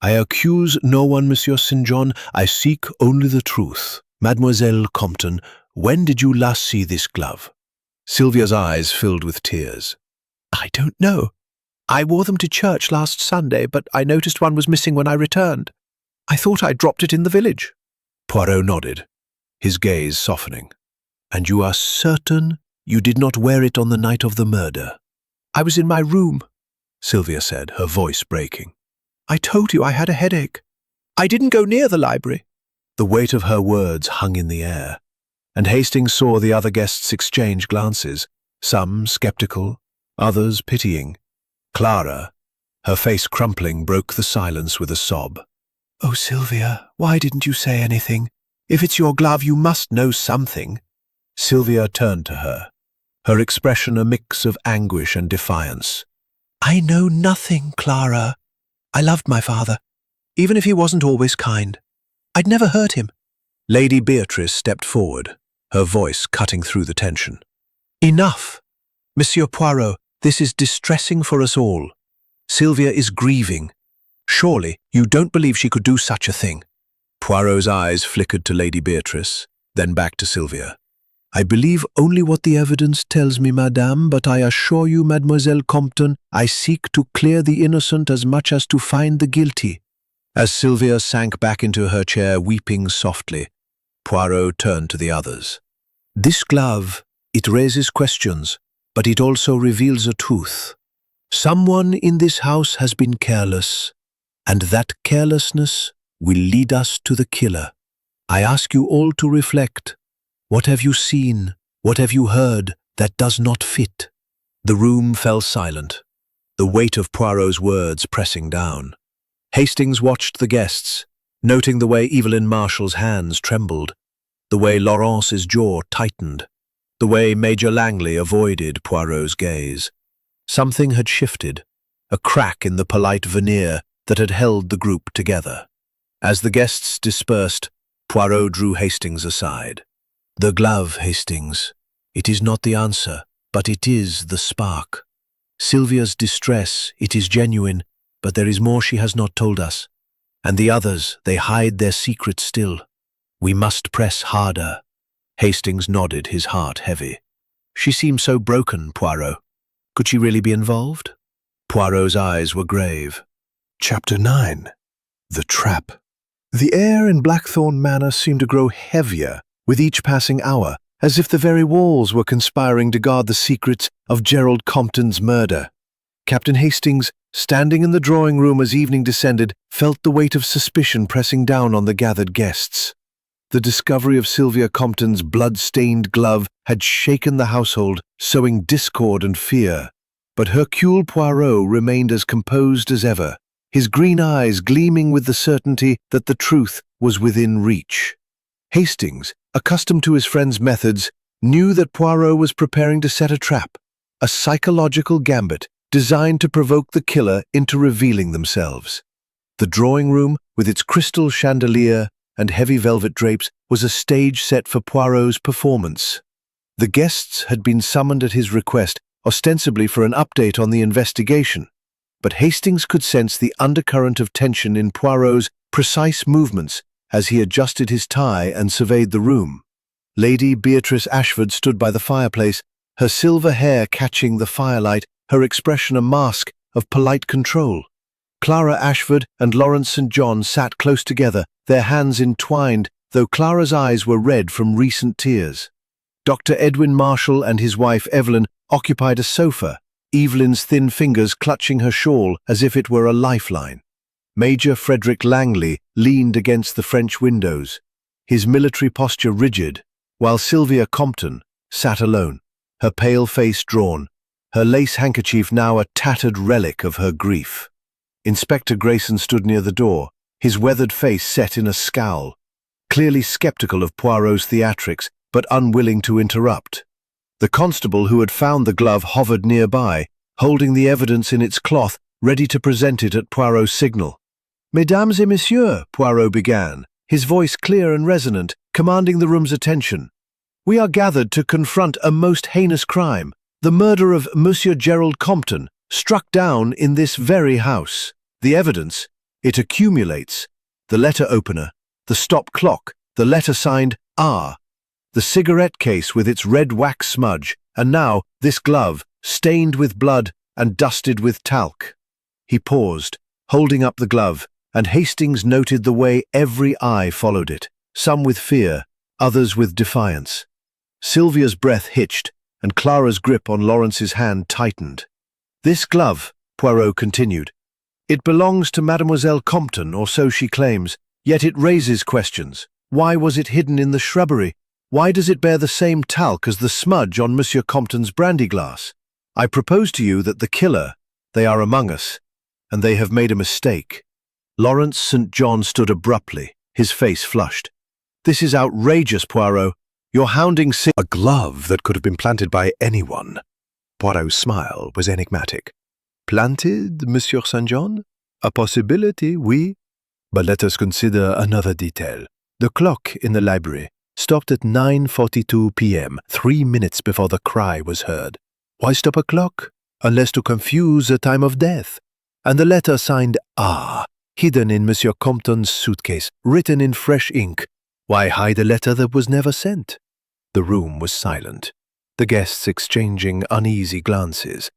"I accuse no one, Monsieur St. John. I seek only the truth. Mademoiselle Compton, when did you last see this glove?" Sylvia's eyes filled with tears. "I don't know. I wore them to church last Sunday, but I noticed one was missing when I returned. I thought I dropped it in the village." Poirot nodded, his gaze softening. "And you are certain you did not wear it on the night of the murder?" "I was in my room," Sylvia said, her voice breaking. "I told you I had a headache. I didn't go near the library." The weight of her words hung in the air, and Hastings saw the other guests exchange glances, some skeptical, others pitying. Clara, her face crumpling, broke the silence with a sob. "Oh, Sylvia, why didn't you say anything? If it's your glove, you must know something." Sylvia turned to her, her expression a mix of anguish and defiance. "I know nothing, Clara. I loved my father, even if he wasn't always kind. I'd never hurt him." Lady Beatrice stepped forward, her voice cutting through the tension. "Enough! Monsieur Poirot, this is distressing for us all. Sylvia is grieving. Surely you don't believe she could do such a thing?" Poirot's eyes flickered to Lady Beatrice, then back to Sylvia. "I believe only what the evidence tells me, madame, but I assure you, Mademoiselle Compton, I seek to clear the innocent as much as to find the guilty." As Sylvia sank back into her chair, weeping softly, Poirot turned to the others. "This glove, it raises questions, but it also reveals a truth. Someone in this house has been careless, and that carelessness will lead us to the killer. I ask you all to reflect. What have you seen? What have you heard that does not fit?" The room fell silent, the weight of Poirot's words pressing down. Hastings watched the guests, noting the way Evelyn Marshall's hands trembled, the way Laurence's jaw tightened, the way Major Langley avoided Poirot's gaze. Something had shifted, a crack in the polite veneer that had held the group together. As the guests dispersed, Poirot drew Hastings aside. "The glove, Hastings. It is not the answer, but it is the spark. Sylvia's distress, it is genuine, but there is more she has not told us. And the others, they hide their secret still. We must press harder." Hastings nodded, his heart heavy. "She seemed so broken, Poirot. Could she really be involved?" Poirot's eyes were grave. Chapter 9. The Trap. The air in Blackthorn Manor seemed to grow heavier with each passing hour, as if the very walls were conspiring to guard the secrets of Gerald Compton's murder. Captain Hastings, standing in the drawing room as evening descended, felt the weight of suspicion pressing down on the gathered guests. The discovery of Sylvia Compton's blood-stained glove had shaken the household, sowing discord and fear. But Hercule Poirot remained as composed as ever, his green eyes gleaming with the certainty that the truth was within reach. Hastings, accustomed to his friend's methods, knew that Poirot was preparing to set a trap, a psychological gambit designed to provoke the killer into revealing themselves. The drawing room, with its crystal chandelier and heavy velvet drapes, was a stage set for Poirot's performance. The guests had been summoned at his request, ostensibly for an update on the investigation, but Hastings could sense the undercurrent of tension in Poirot's precise movements as he adjusted his tie and surveyed the room. Lady Beatrice Ashford stood by the fireplace, her silver hair catching the firelight, her expression a mask of polite control. Clara Ashford and Lawrence St. John sat close together, their hands entwined, though Clara's eyes were red from recent tears. Dr. Edwin Marshall and his wife Evelyn occupied a sofa, Evelyn's thin fingers clutching her shawl as if it were a lifeline. Major Frederick Langley leaned against the French windows, his military posture rigid, while Sylvia Compton sat alone, her pale face drawn, her lace handkerchief now a tattered relic of her grief. Inspector Grayson stood near the door, his weathered face set in a scowl, clearly skeptical of Poirot's theatrics, but unwilling to interrupt. The constable who had found the glove hovered nearby, holding the evidence in its cloth, ready to present it at Poirot's signal. Mesdames et messieurs, Poirot began, his voice clear and resonant, commanding the room's attention. We are gathered to confront a most heinous crime, the murder of Monsieur Gerald Compton, struck down in this very house. The evidence, it accumulates. The letter opener, the stop clock, the letter signed R, the cigarette case with its red wax smudge, and now this glove, stained with blood and dusted with talc. He paused, holding up the glove, and Hastings noted the way every eye followed it, some with fear, others with defiance. Sylvia's breath hitched, and Clara's grip on Lawrence's hand tightened. This glove, Poirot continued, it belongs to Mademoiselle Compton, or so she claims, yet it raises questions. Why was it hidden in the shrubbery? Why does it bear the same talc as the smudge on Monsieur Compton's brandy glass? I propose to you that the killer, they are among us, and they have made a mistake. Lawrence St. John stood abruptly, his face flushed. This is outrageous, Poirot. You're hounding A glove that could have been planted by anyone. Poirot's smile was enigmatic. Planted, Monsieur St. John? A possibility, oui. But let us consider another detail. The clock in the library stopped at 9:42 p.m., 3 minutes before the cry was heard. Why stop a clock? Unless to confuse the time of death. And the letter signed R, hidden in Monsieur Compton's suitcase, written in fresh ink. Why hide a letter that was never sent? The room was silent, the guests exchanging uneasy glances.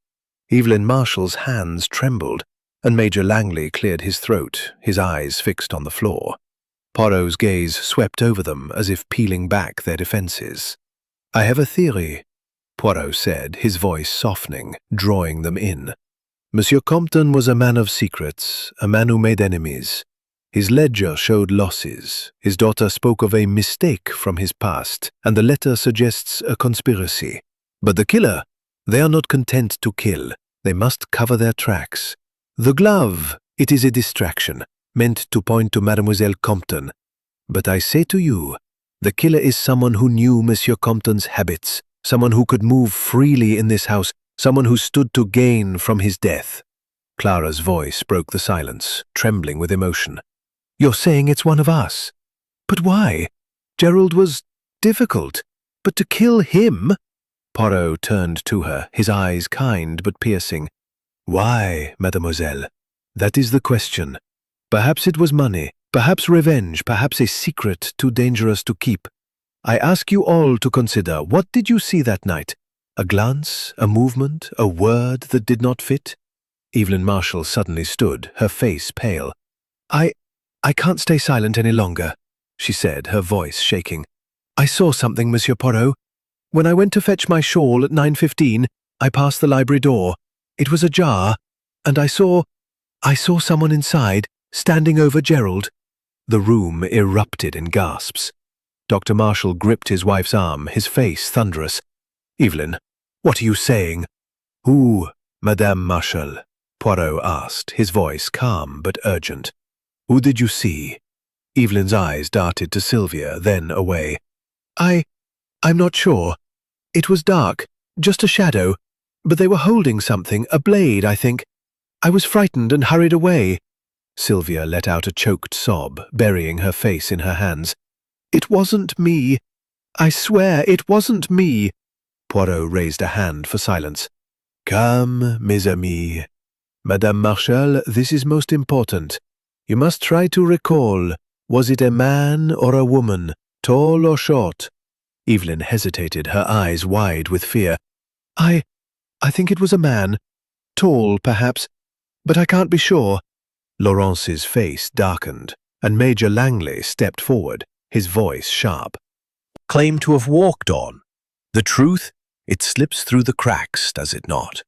Evelyn Marshall's hands trembled, and Major Langley cleared his throat, his eyes fixed on the floor. Poirot's gaze swept over them as if peeling back their defenses. I have a theory, Poirot said, his voice softening, drawing them in. Monsieur Compton was a man of secrets, a man who made enemies. His ledger showed losses. His daughter spoke of a mistake from his past, and the letter suggests a conspiracy. But the killer, they are not content to kill. They must cover their tracks. The glove, it is a distraction, meant to point to Mademoiselle Compton. But I say to you, the killer is someone who knew Monsieur Compton's habits, someone who could move freely in this house, someone who stood to gain from his death. Clara's voice broke the silence, trembling with emotion. You're saying it's one of us? But why? Gerald was difficult. But to kill him? Poirot turned to her, his eyes kind but piercing. Why, mademoiselle? That is the question. Perhaps it was money, perhaps revenge, perhaps a secret too dangerous to keep. I ask you all to consider, what did you see that night? A glance, a movement, a word that did not fit? Evelyn Marshall suddenly stood, her face pale. I can't stay silent any longer, she said, her voice shaking. I saw something, Monsieur Poirot. When I went to fetch my shawl at 9:15, I passed the library door. It was ajar, and I saw someone inside, standing over Gerald. The room erupted in gasps. Dr. Marshall gripped his wife's arm, his face thunderous. Evelyn, what are you saying? Who, Madame Marshall? Poirot asked, his voice calm but urgent. Who did you see? Evelyn's eyes darted to Sylvia, then away. I'm not sure. It was dark, just a shadow, but they were holding something, a blade, I think. I was frightened and hurried away. Sylvia let out a choked sob, burying her face in her hands. It wasn't me. I swear it wasn't me. Poirot raised a hand for silence. Calme, mes amis. Madame Marshall, this is most important. You must try to recall, was it a man or a woman, tall or short? Evelyn hesitated, her eyes wide with fear. I think it was a man. Tall, perhaps, but I can't be sure. Laurence's face darkened, and Major Langley stepped forward, his voice sharp. Claim to have walked on. The truth, it slips through the cracks, does it not?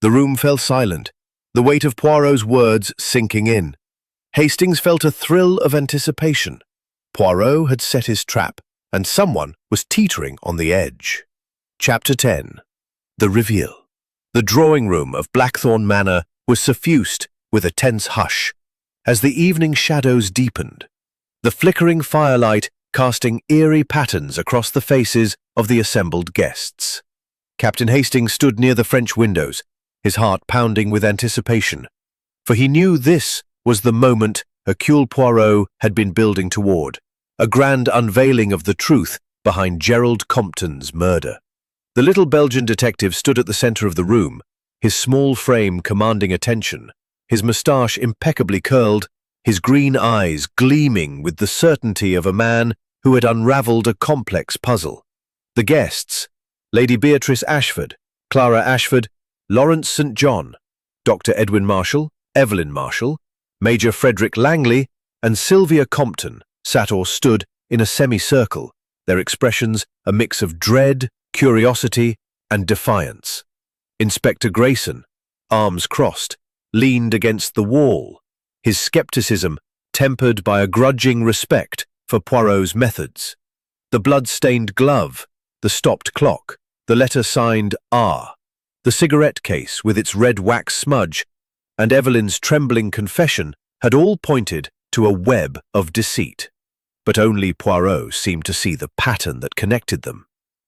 The room fell silent, the weight of Poirot's words sinking in. Hastings felt a thrill of anticipation. Poirot had set his trap, and someone was teetering on the edge. Chapter 10. The Reveal. The drawing room of Blackthorn Manor was suffused with a tense hush, as the evening shadows deepened, the flickering firelight casting eerie patterns across the faces of the assembled guests. Captain Hastings stood near the French windows, his heart pounding with anticipation, for he knew this was the moment Hercule Poirot had been building toward, a grand unveiling of the truth behind Gerald Compton's murder. The little Belgian detective stood at the center of the room, his small frame commanding attention, his moustache impeccably curled, his green eyes gleaming with the certainty of a man who had unraveled a complex puzzle. The guests, Lady Beatrice Ashford, Clara Ashford, Lawrence St. John, Dr. Edwin Marshall, Evelyn Marshall, Major Frederick Langley, and Sylvia Compton, sat or stood in a semicircle, their expressions a mix of dread, curiosity, and defiance. Inspector Grayson, arms crossed, leaned against the wall, his skepticism tempered by a grudging respect for Poirot's methods. The blood-stained glove, the stopped clock, the letter signed R, the cigarette case with its red wax smudge, and Evelyn's trembling confession had all pointed to a web of deceit. But only Poirot seemed to see the pattern that connected them.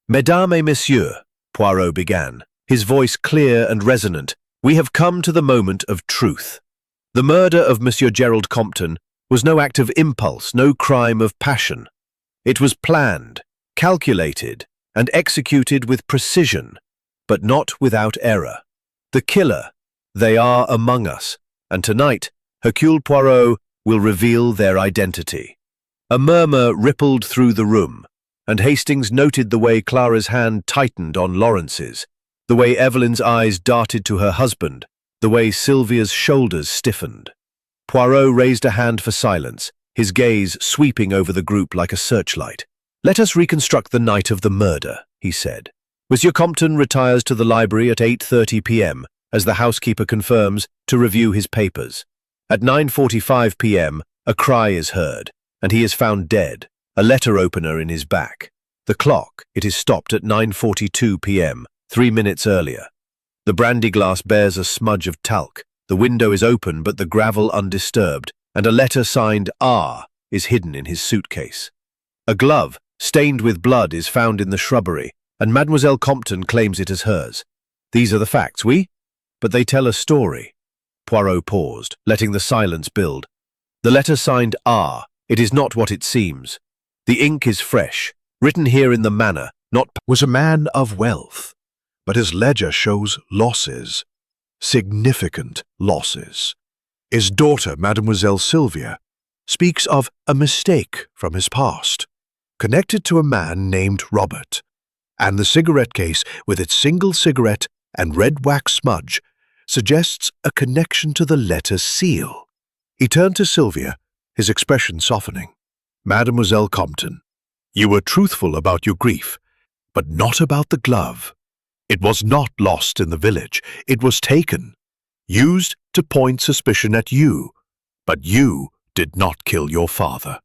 "Mesdames et messieurs," Poirot began, his voice clear and resonant, "we have come to the moment of truth. The murder of Monsieur Gerald Compton was no act of impulse, no crime of passion. It was planned, calculated, and executed with precision, but not without error. The killer, they are among us, and tonight Hercule Poirot will reveal their identity." A murmur rippled through the room, and Hastings noted the way Clara's hand tightened on Lawrence's, the way Evelyn's eyes darted to her husband, the way Sylvia's shoulders stiffened. Poirot raised a hand for silence, his gaze sweeping over the group like a searchlight. "Let us reconstruct the night of the murder," he said. "Monsieur Compton retires to the library at 8:30 p.m., as the housekeeper confirms, to review his papers. At 9:45 p.m., a cry is heard, and he is found dead, a letter opener in his back. The clock, it is stopped at 9:42 p.m., 3 minutes earlier. The brandy glass bears a smudge of talc, the window is open but the gravel undisturbed, and a letter signed R is hidden in his suitcase. A glove, stained with blood, is found in the shrubbery, and Mademoiselle Compton claims it as hers. These are the facts, oui? But they tell a story." Poirot paused, letting the silence build. "The letter signed R, it is not what it seems. The ink is fresh, written here in the manner, not Was a man of wealth, but his ledger shows losses, significant losses. His daughter, Mademoiselle Sylvia, speaks of a mistake from his past, connected to a man named Robert, and the cigarette case with its single cigarette and red wax smudge suggests a connection to the letter seal." He turned to Sylvia, his expression softening. "Mademoiselle Compton, you were truthful about your grief, but not about the glove. It was not lost in the village. It was taken, used to point suspicion at you, but you did not kill your father."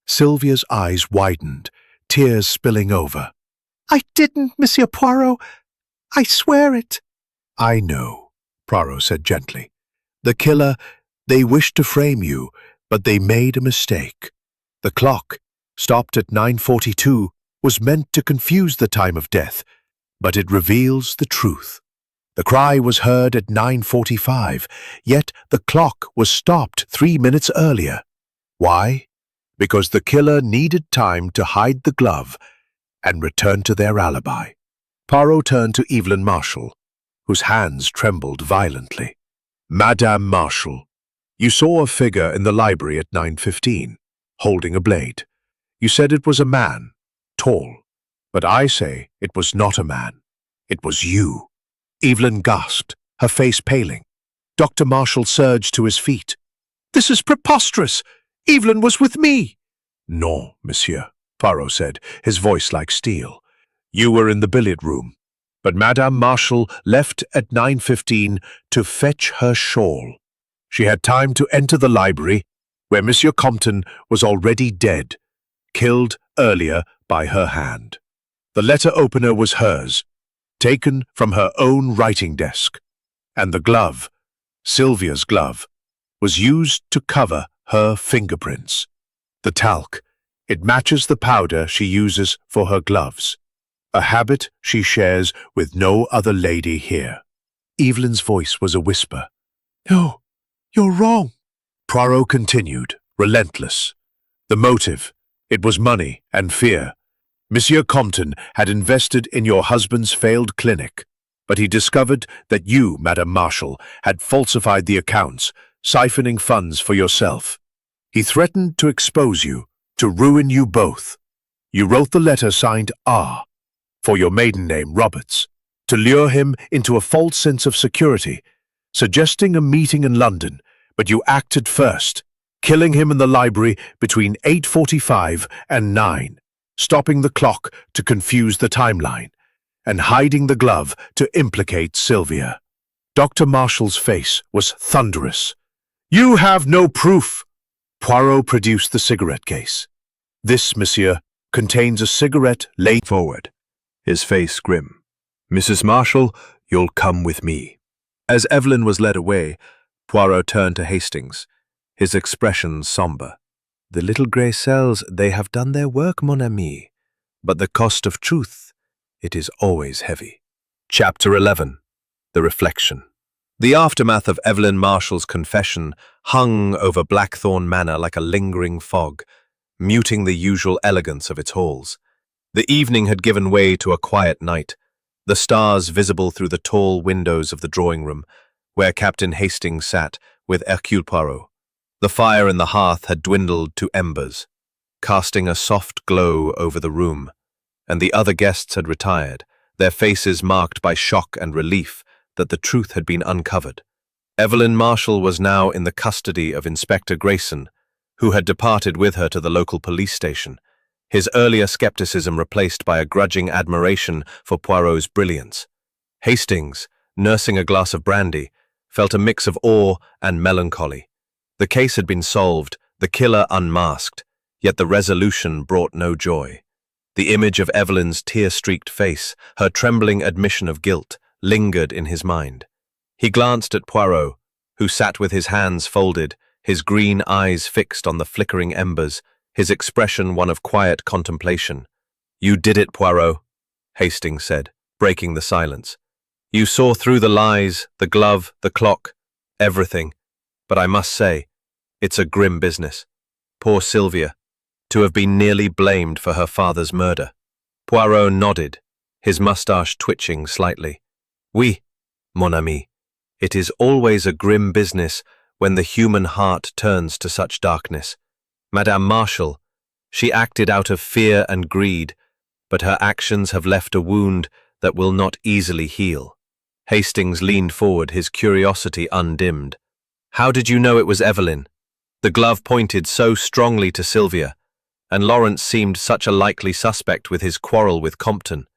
Sylvia's eyes widened, tears spilling over. "I didn't, Monsieur Poirot. I swear it." "I know," Poirot said gently. "The killer, they wished to frame you, but they made a mistake. The clock, stopped at 9:42, was meant to confuse the time of death, but it reveals the truth. The cry was heard at 9:45, yet the clock was stopped 3 minutes earlier. Why? Because the killer needed time to hide the glove and return to their alibi." Poirot turned to Evelyn Marshall, whose hands trembled violently. "Madame Marshall, you saw a figure in the library at 9:15, holding a blade. You said it was a man, tall, but I say it was not a man. It was you." Evelyn gasped, her face paling. Dr. Marshall surged to his feet. "This is preposterous! Evelyn was with me!" "Non, monsieur," Poirot said, his voice like steel. "You were in the billiard room, but Madame Marshall left at 9:15 to fetch her shawl. She had time to enter the library, where Monsieur Compton was already dead, killed earlier by her hand. The letter opener was hers, taken from her own writing desk, and the glove, Sylvia's glove, was used to cover her fingerprints. The talc, it matches the powder she uses for her gloves, a habit she shares with no other lady here." Evelyn's voice was a whisper. "No, you're wrong." Poirot continued, Relentless. The motive, it was money and fear. Monsieur Compton had invested in your husband's failed clinic, but he discovered that you, Madame Marshall, had falsified the accounts, siphoning funds for yourself. He threatened to expose you, to ruin you both. You wrote the letter signed R, for your maiden name, Roberts, to lure him into a false sense of security, suggesting a meeting in London, but you acted first, killing him in the library between 8:45 and 9, stopping the clock to confuse the timeline, and hiding the glove to implicate Sylvia. Dr. Marshall's face was thunderous. You have no proof. Poirot produced the cigarette case. This, monsieur, contains a cigarette laid forward, his face grim. Mrs. Marshall, you'll come with me. As Evelyn was led away, Poirot turned to Hastings, his expression somber. The little grey cells, they have done their work, mon ami, but the cost of truth, it is always heavy. Chapter 11. The Reflection. The aftermath of Evelyn Marshall's confession hung over Blackthorn Manor like a lingering fog, muting the usual elegance of its halls. The evening had given way to a quiet night, the stars visible through the tall windows of the drawing-room, where Captain Hastings sat with Hercule Poirot. The fire in the hearth had dwindled to embers, casting a soft glow over the room, and the other guests had retired, their faces marked by shock and relief that the truth had been uncovered. Evelyn Marshall was now in the custody of Inspector Grayson, who had departed with her to the local police station, his earlier skepticism replaced by a grudging admiration for Poirot's brilliance. Hastings, nursing a glass of brandy, felt a mix of awe and melancholy. The case had been solved, the killer unmasked, yet the resolution brought no joy. The image of Evelyn's tear-streaked face, her trembling admission of guilt, lingered in his mind. He glanced at Poirot, who sat with his hands folded, his green eyes fixed on the flickering embers, his expression one of quiet contemplation. You did it, Poirot, Hastings said, breaking the silence. You saw through the lies, the glove, the clock, everything. But I must say, it's a grim business. Poor Sylvia, to have been nearly blamed for her father's murder. Poirot nodded, his moustache twitching slightly. Oui, mon ami, it is always a grim business when the human heart turns to such darkness. Madame Marshall, she acted out of fear and greed, but her actions have left a wound that will not easily heal. Hastings leaned forward, his curiosity undimmed. How did you know it was Evelyn? The glove pointed so strongly to Sylvia, and Lawrence seemed such a likely suspect with his quarrel with Compton.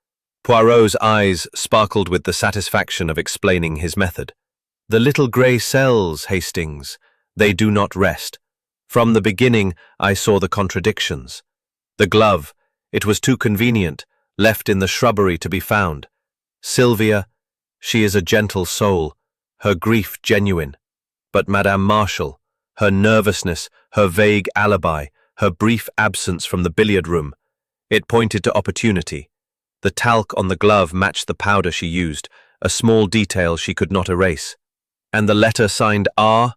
Poirot's eyes sparkled with the satisfaction of explaining his method. The little grey cells, Hastings, they do not rest. From the beginning, I saw the contradictions. The glove, it was too convenient, left in the shrubbery to be found. Sylvia, she is a gentle soul, her grief genuine. But Madame Marshall, her nervousness, her vague alibi, her brief absence from the billiard room, it pointed to opportunity. The talc on the glove matched the powder she used, a small detail she could not erase. And the letter signed R?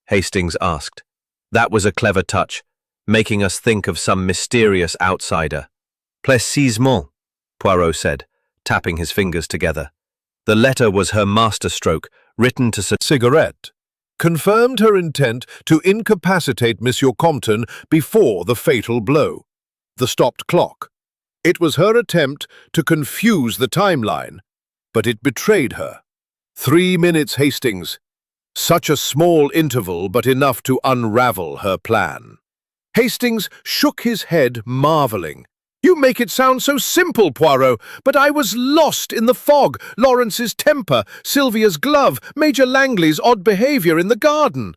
Hastings asked. That was a clever touch, making us think of some mysterious outsider. Précisément, Poirot said, tapping his fingers together. The letter was her masterstroke, written to Cigarette confirmed her intent to incapacitate Monsieur Compton before the fatal blow. The stopped clock. It was her attempt to confuse the timeline, but it betrayed her. 3 minutes, Hastings. Such a small interval, but enough to unravel her plan. Hastings shook his head, marveling. You make it sound so simple, Poirot, but I was lost in the fog, Lawrence's temper, Sylvia's glove, Major Langley's odd behaviour in the garden.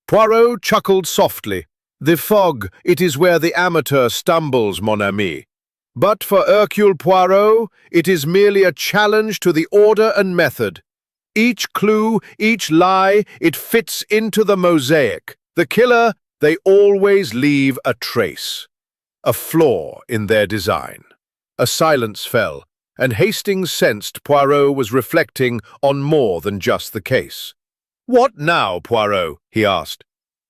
Poirot chuckled softly. The fog, it is where the amateur stumbles, mon ami. But for Hercule Poirot, it is merely a challenge to the order and method. Each clue, each lie, it fits into the mosaic. The killer, they always leave a trace. A flaw in their design. A silence fell, and Hastings sensed Poirot was reflecting on more than just the case. What now, Poirot? He asked.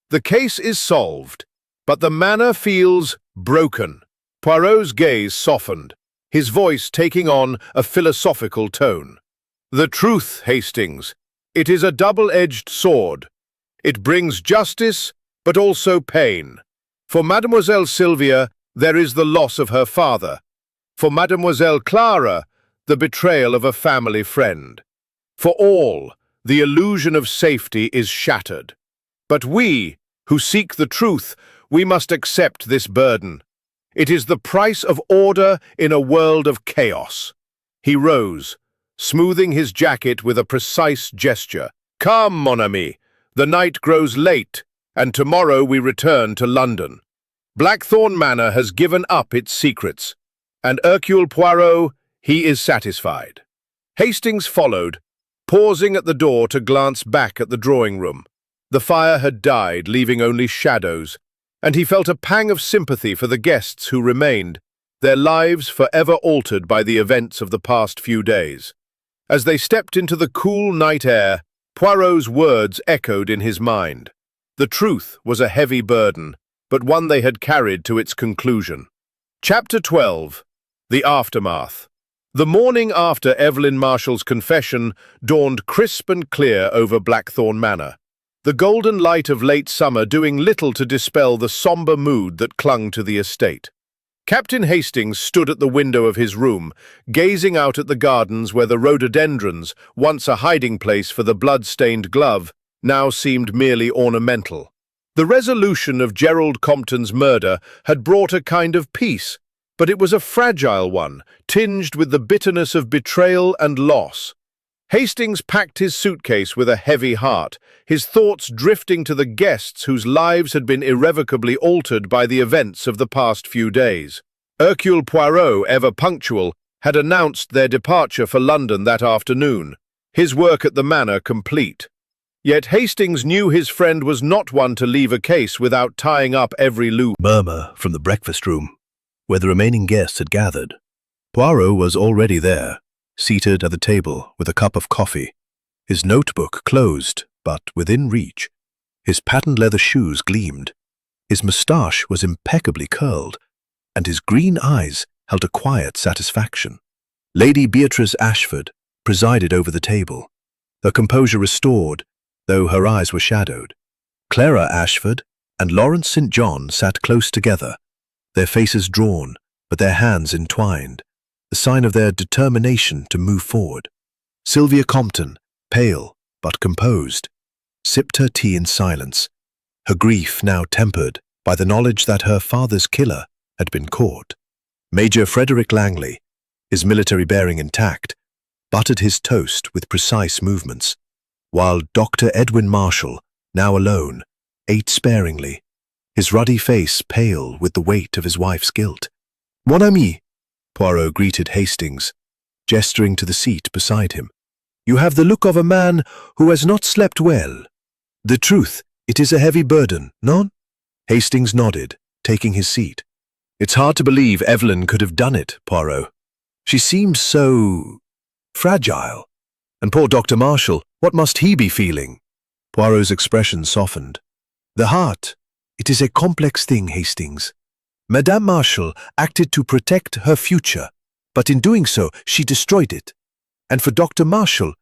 The case is solved. But the manor feels broken. Poirot's gaze softened, his voice taking on a philosophical tone. The truth, Hastings, it is a double-edged sword. It brings justice, but also pain. For Mademoiselle Sylvia, there is the loss of her father. For Mademoiselle Clara, the betrayal of a family friend. For all, the illusion of safety is shattered. But we, who seek the truth, we must accept this burden. It is the price of order in a world of chaos. He rose, smoothing his jacket with a precise gesture. Come, mon ami, the night grows late, and tomorrow we return to London. Blackthorn Manor has given up its secrets, and Hercule Poirot, he is satisfied. Hastings followed, pausing at the door to glance back at the drawing room. The fire had died, leaving only shadows, and he felt a pang of sympathy for the guests who remained, their lives forever altered by the events of the past few days. As they stepped into the cool night air, Poirot's words echoed in his mind. The truth was a heavy burden, but one they had carried to its conclusion. Chapter 12. The Aftermath. The morning after Evelyn Marshall's confession dawned crisp and clear over Blackthorn Manor, the golden light of late summer doing little to dispel the sombre mood that clung to the estate. Captain Hastings stood at the window of his room, gazing out at the gardens where the rhododendrons, once a hiding place for the blood-stained glove, now seemed merely ornamental. The resolution of Gerald Compton's murder had brought a kind of peace, but it was a fragile one, tinged with the bitterness of betrayal and loss. Hastings packed his suitcase with a heavy heart, his thoughts drifting to the guests whose lives had been irrevocably altered by the events of the past few days. Hercule Poirot, ever punctual, had announced their departure for London that afternoon, his work at the manor complete. Yet Hastings knew his friend was not one to leave a case without tying up every loop. Murmur from the breakfast room, where the remaining guests had gathered. Poirot was already there, seated at the table with a cup of coffee, his notebook closed but within reach. His patent leather shoes gleamed, his moustache was impeccably curled, and his green eyes held a quiet satisfaction. Lady Beatrice Ashford presided over the table, her composure restored, though her eyes were shadowed. Clara Ashford and Lawrence St. John sat close together, their faces drawn, but their hands entwined, a sign of their determination to move forward. Sylvia Compton, pale but composed, sipped her tea in silence, her grief now tempered by the knowledge that her father's killer had been caught. Major Frederick Langley, his military bearing intact, buttered his toast with precise movements, while Dr. Edwin Marshall, now alone, ate sparingly, his ruddy face pale with the weight of his wife's guilt. Mon ami, Poirot greeted Hastings, gesturing to the seat beside him. You have the look of a man who has not slept well. The truth, it is a heavy burden, non? Hastings nodded, taking his seat. It's hard to believe Evelyn could have done it, Poirot. She seemed so fragile. And poor Dr. Marshall, what must he be feeling? Poirot's expression softened. The heart, it is a complex thing, Hastings. Madame Marshall acted to protect her future, but in doing so, she destroyed it. And for Dr. Marshall,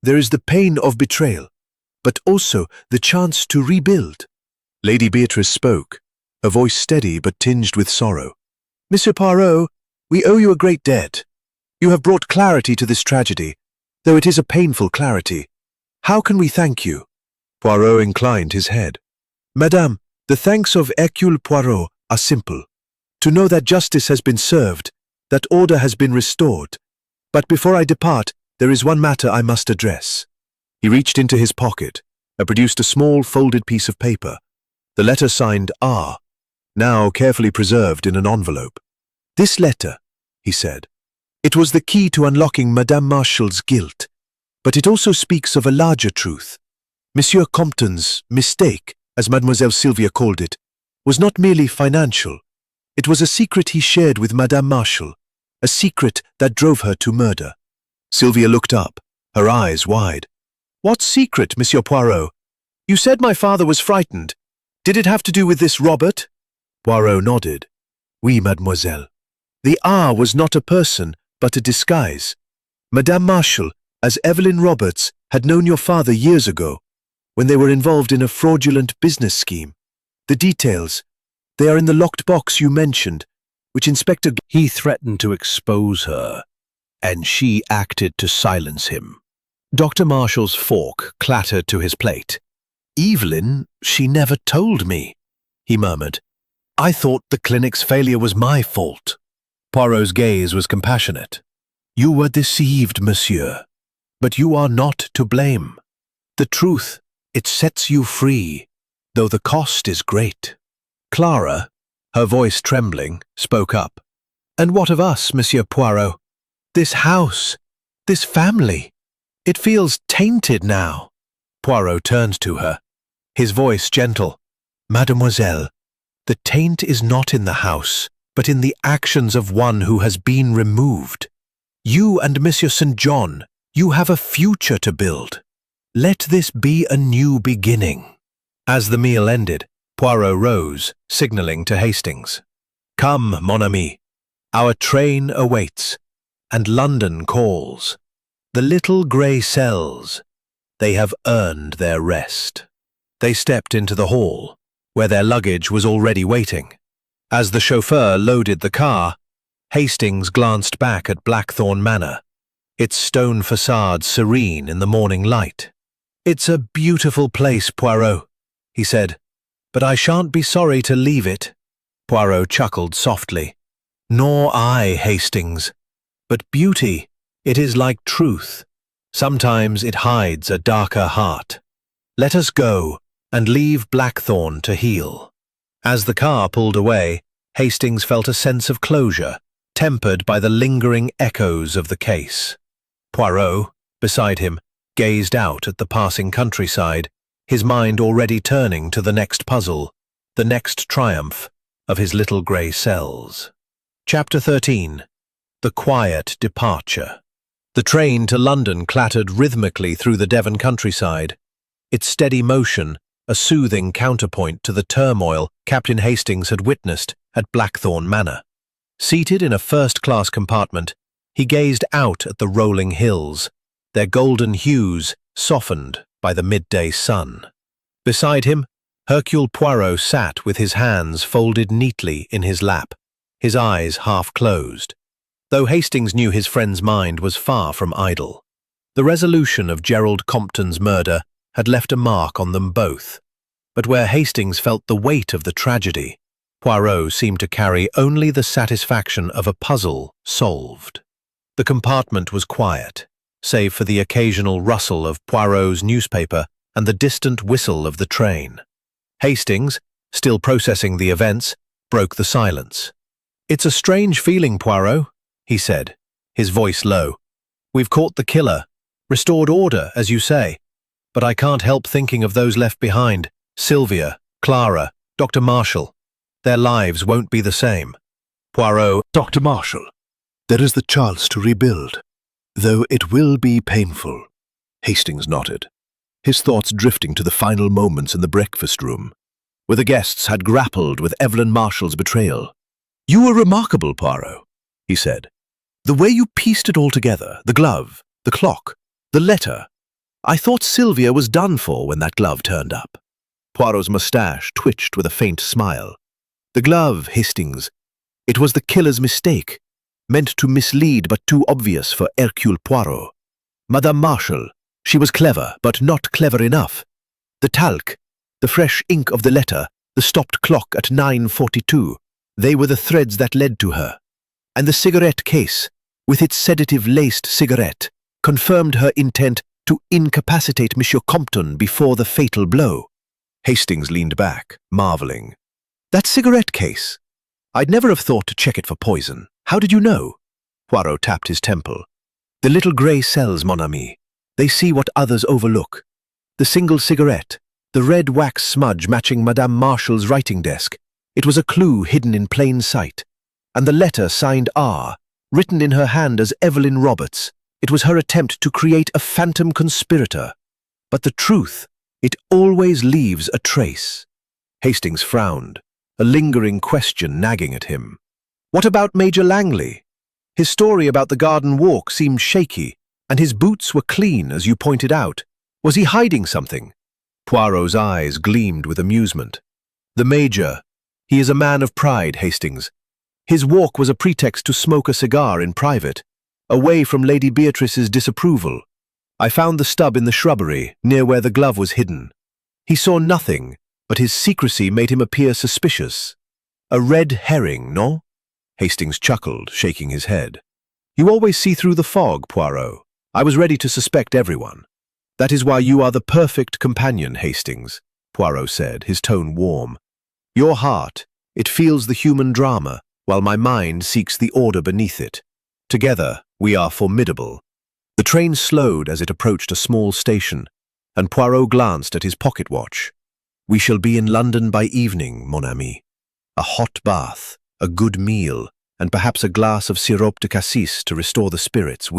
there is the pain of betrayal, but also the chance to rebuild. Lady Beatrice spoke, her voice steady but tinged with sorrow. Monsieur Poirot, we owe you a great debt. You have brought clarity to this tragedy, though it is a painful clarity. How can we thank you? Poirot inclined his head. Madame, the thanks of Hercule Poirot are simple. To know that justice has been served, that order has been restored. But before I depart, there is one matter I must address. He reached into his pocket and produced a small folded piece of paper, the letter signed R, now carefully preserved in an envelope. This letter, he said, it was the key to unlocking Madame Marshall's guilt, but it also speaks of a larger truth. Monsieur Compton's mistake, as Mademoiselle Sylvia called it, was not merely financial. It was a secret he shared with Madame Marshall, a secret that drove her to murder. Sylvia looked up, her eyes wide. What secret, Monsieur Poirot? You said my father was frightened. Did it have to do with this Robert? Poirot nodded. Oui, mademoiselle. The R was not a person, but a disguise. Madame Marshall, as Evelyn Roberts, had known your father years ago, when they were involved in a fraudulent business scheme. The details, they are in the locked box you mentioned, which Inspector... He threatened to expose her, and she acted to silence him. Dr. Marshall's fork clattered to his plate. Evelyn, she never told me, he murmured. I thought the clinic's failure was my fault. Poirot's gaze was compassionate. You were deceived, monsieur, but you are not to blame. The truth, it sets you free, though the cost is great. Clara, her voice trembling, spoke up. And what of us, Monsieur Poirot? This house, this family, it feels tainted now. Poirot turned to her, his voice gentle. Mademoiselle, the taint is not in the house, but in the actions of one who has been removed. You and Monsieur St. John, you have a future to build. Let this be a new beginning. As the meal ended, Poirot rose, signaling to Hastings. Come, mon ami. Our train awaits, and London calls. The little grey cells, they have earned their rest. They stepped into the hall, where their luggage was already waiting. As the chauffeur loaded the car, Hastings glanced back at Blackthorn Manor, its stone facade serene in the morning light. It's a beautiful place, Poirot, he said, but I shan't be sorry to leave it. Poirot chuckled softly. Nor I, Hastings. But beauty, it is like truth. Sometimes it hides a darker heart. Let us go and leave Blackthorn to heal. As the car pulled away, Hastings felt a sense of closure, tempered by the lingering echoes of the case. Poirot, beside him, gazed out at the passing countryside, his mind already turning to the next puzzle, the next triumph of his little grey cells. Chapter 13. The Quiet Departure. The train to London clattered rhythmically through the Devon countryside, its steady motion a soothing counterpoint to the turmoil Captain Hastings had witnessed at Blackthorn Manor. Seated in a first-class compartment, he gazed out at the rolling hills, their golden hues softened by the midday sun. Beside him, Hercule Poirot sat with his hands folded neatly in his lap, his eyes half closed. Though Hastings knew his friend's mind was far from idle. The resolution of Gerald Compton's murder had left a mark on them both, but where Hastings felt the weight of the tragedy, Poirot seemed to carry only the satisfaction of a puzzle solved. The compartment was quiet, save for the occasional rustle of Poirot's newspaper and the distant whistle of the train. Hastings, still processing the events, broke the silence. "It's a strange feeling, Poirot," he said, his voice low. "We've caught the killer, restored order, as you say, but I can't help thinking of those left behind, Sylvia, Clara, Dr. Marshall. Their lives won't be the same." Poirot, Dr. Marshall, there is the chance to rebuild, though it will be painful. Hastings nodded, his thoughts drifting to the final moments in the breakfast room, where the guests had grappled with Evelyn Marshall's betrayal. "You were remarkable, Poirot," he said. "The way you pieced it all together, the glove, the clock, the letter. I thought Sylvia was done for when that glove turned up." Poirot's moustache twitched with a faint smile. "The glove, Hastings. It was the killer's mistake, meant to mislead but too obvious for Hercule Poirot. Madame Marshall, she was clever, but not clever enough. The talc, the fresh ink of the letter, the stopped clock at 9:42, they were the threads that led to her. And the cigarette case, with its sedative-laced cigarette, confirmed her intent to incapacitate Monsieur Compton before the fatal blow." Hastings leaned back, marveling. "That cigarette case? I'd never have thought to check it for poison. How did you know?" Poirot tapped his temple. "The little grey cells, mon ami. They see what others overlook. The single cigarette, the red wax smudge matching Madame Marshall's writing desk. It was a clue hidden in plain sight. And the letter signed R, written in her hand as Evelyn Roberts. It was her attempt to create a phantom conspirator. But the truth, it always leaves a trace." Hastings frowned, a lingering question nagging at him. What about Major Langley? His story about the garden walk seemed shaky, and his boots were clean, as you pointed out. Was he hiding something? Poirot's eyes gleamed with amusement. The Major. He is a man of pride, Hastings. His walk was a pretext to smoke a cigar in private, away from Lady Beatrice's disapproval. I found the stub in the shrubbery, near where the glove was hidden. He saw nothing, but his secrecy made him appear suspicious. A red herring, no? Hastings chuckled, shaking his head. You always see through the fog, Poirot. I was ready to suspect everyone. That is why you are the perfect companion, Hastings, Poirot said, his tone warm. Your heart, it feels the human drama, while my mind seeks the order beneath it. Together, we are formidable. The train slowed as it approached a small station, and Poirot glanced at his pocket watch. We shall be in London by evening, mon ami. A hot bath, a good meal, and perhaps a glass of sirop de cassis to restore the spirits.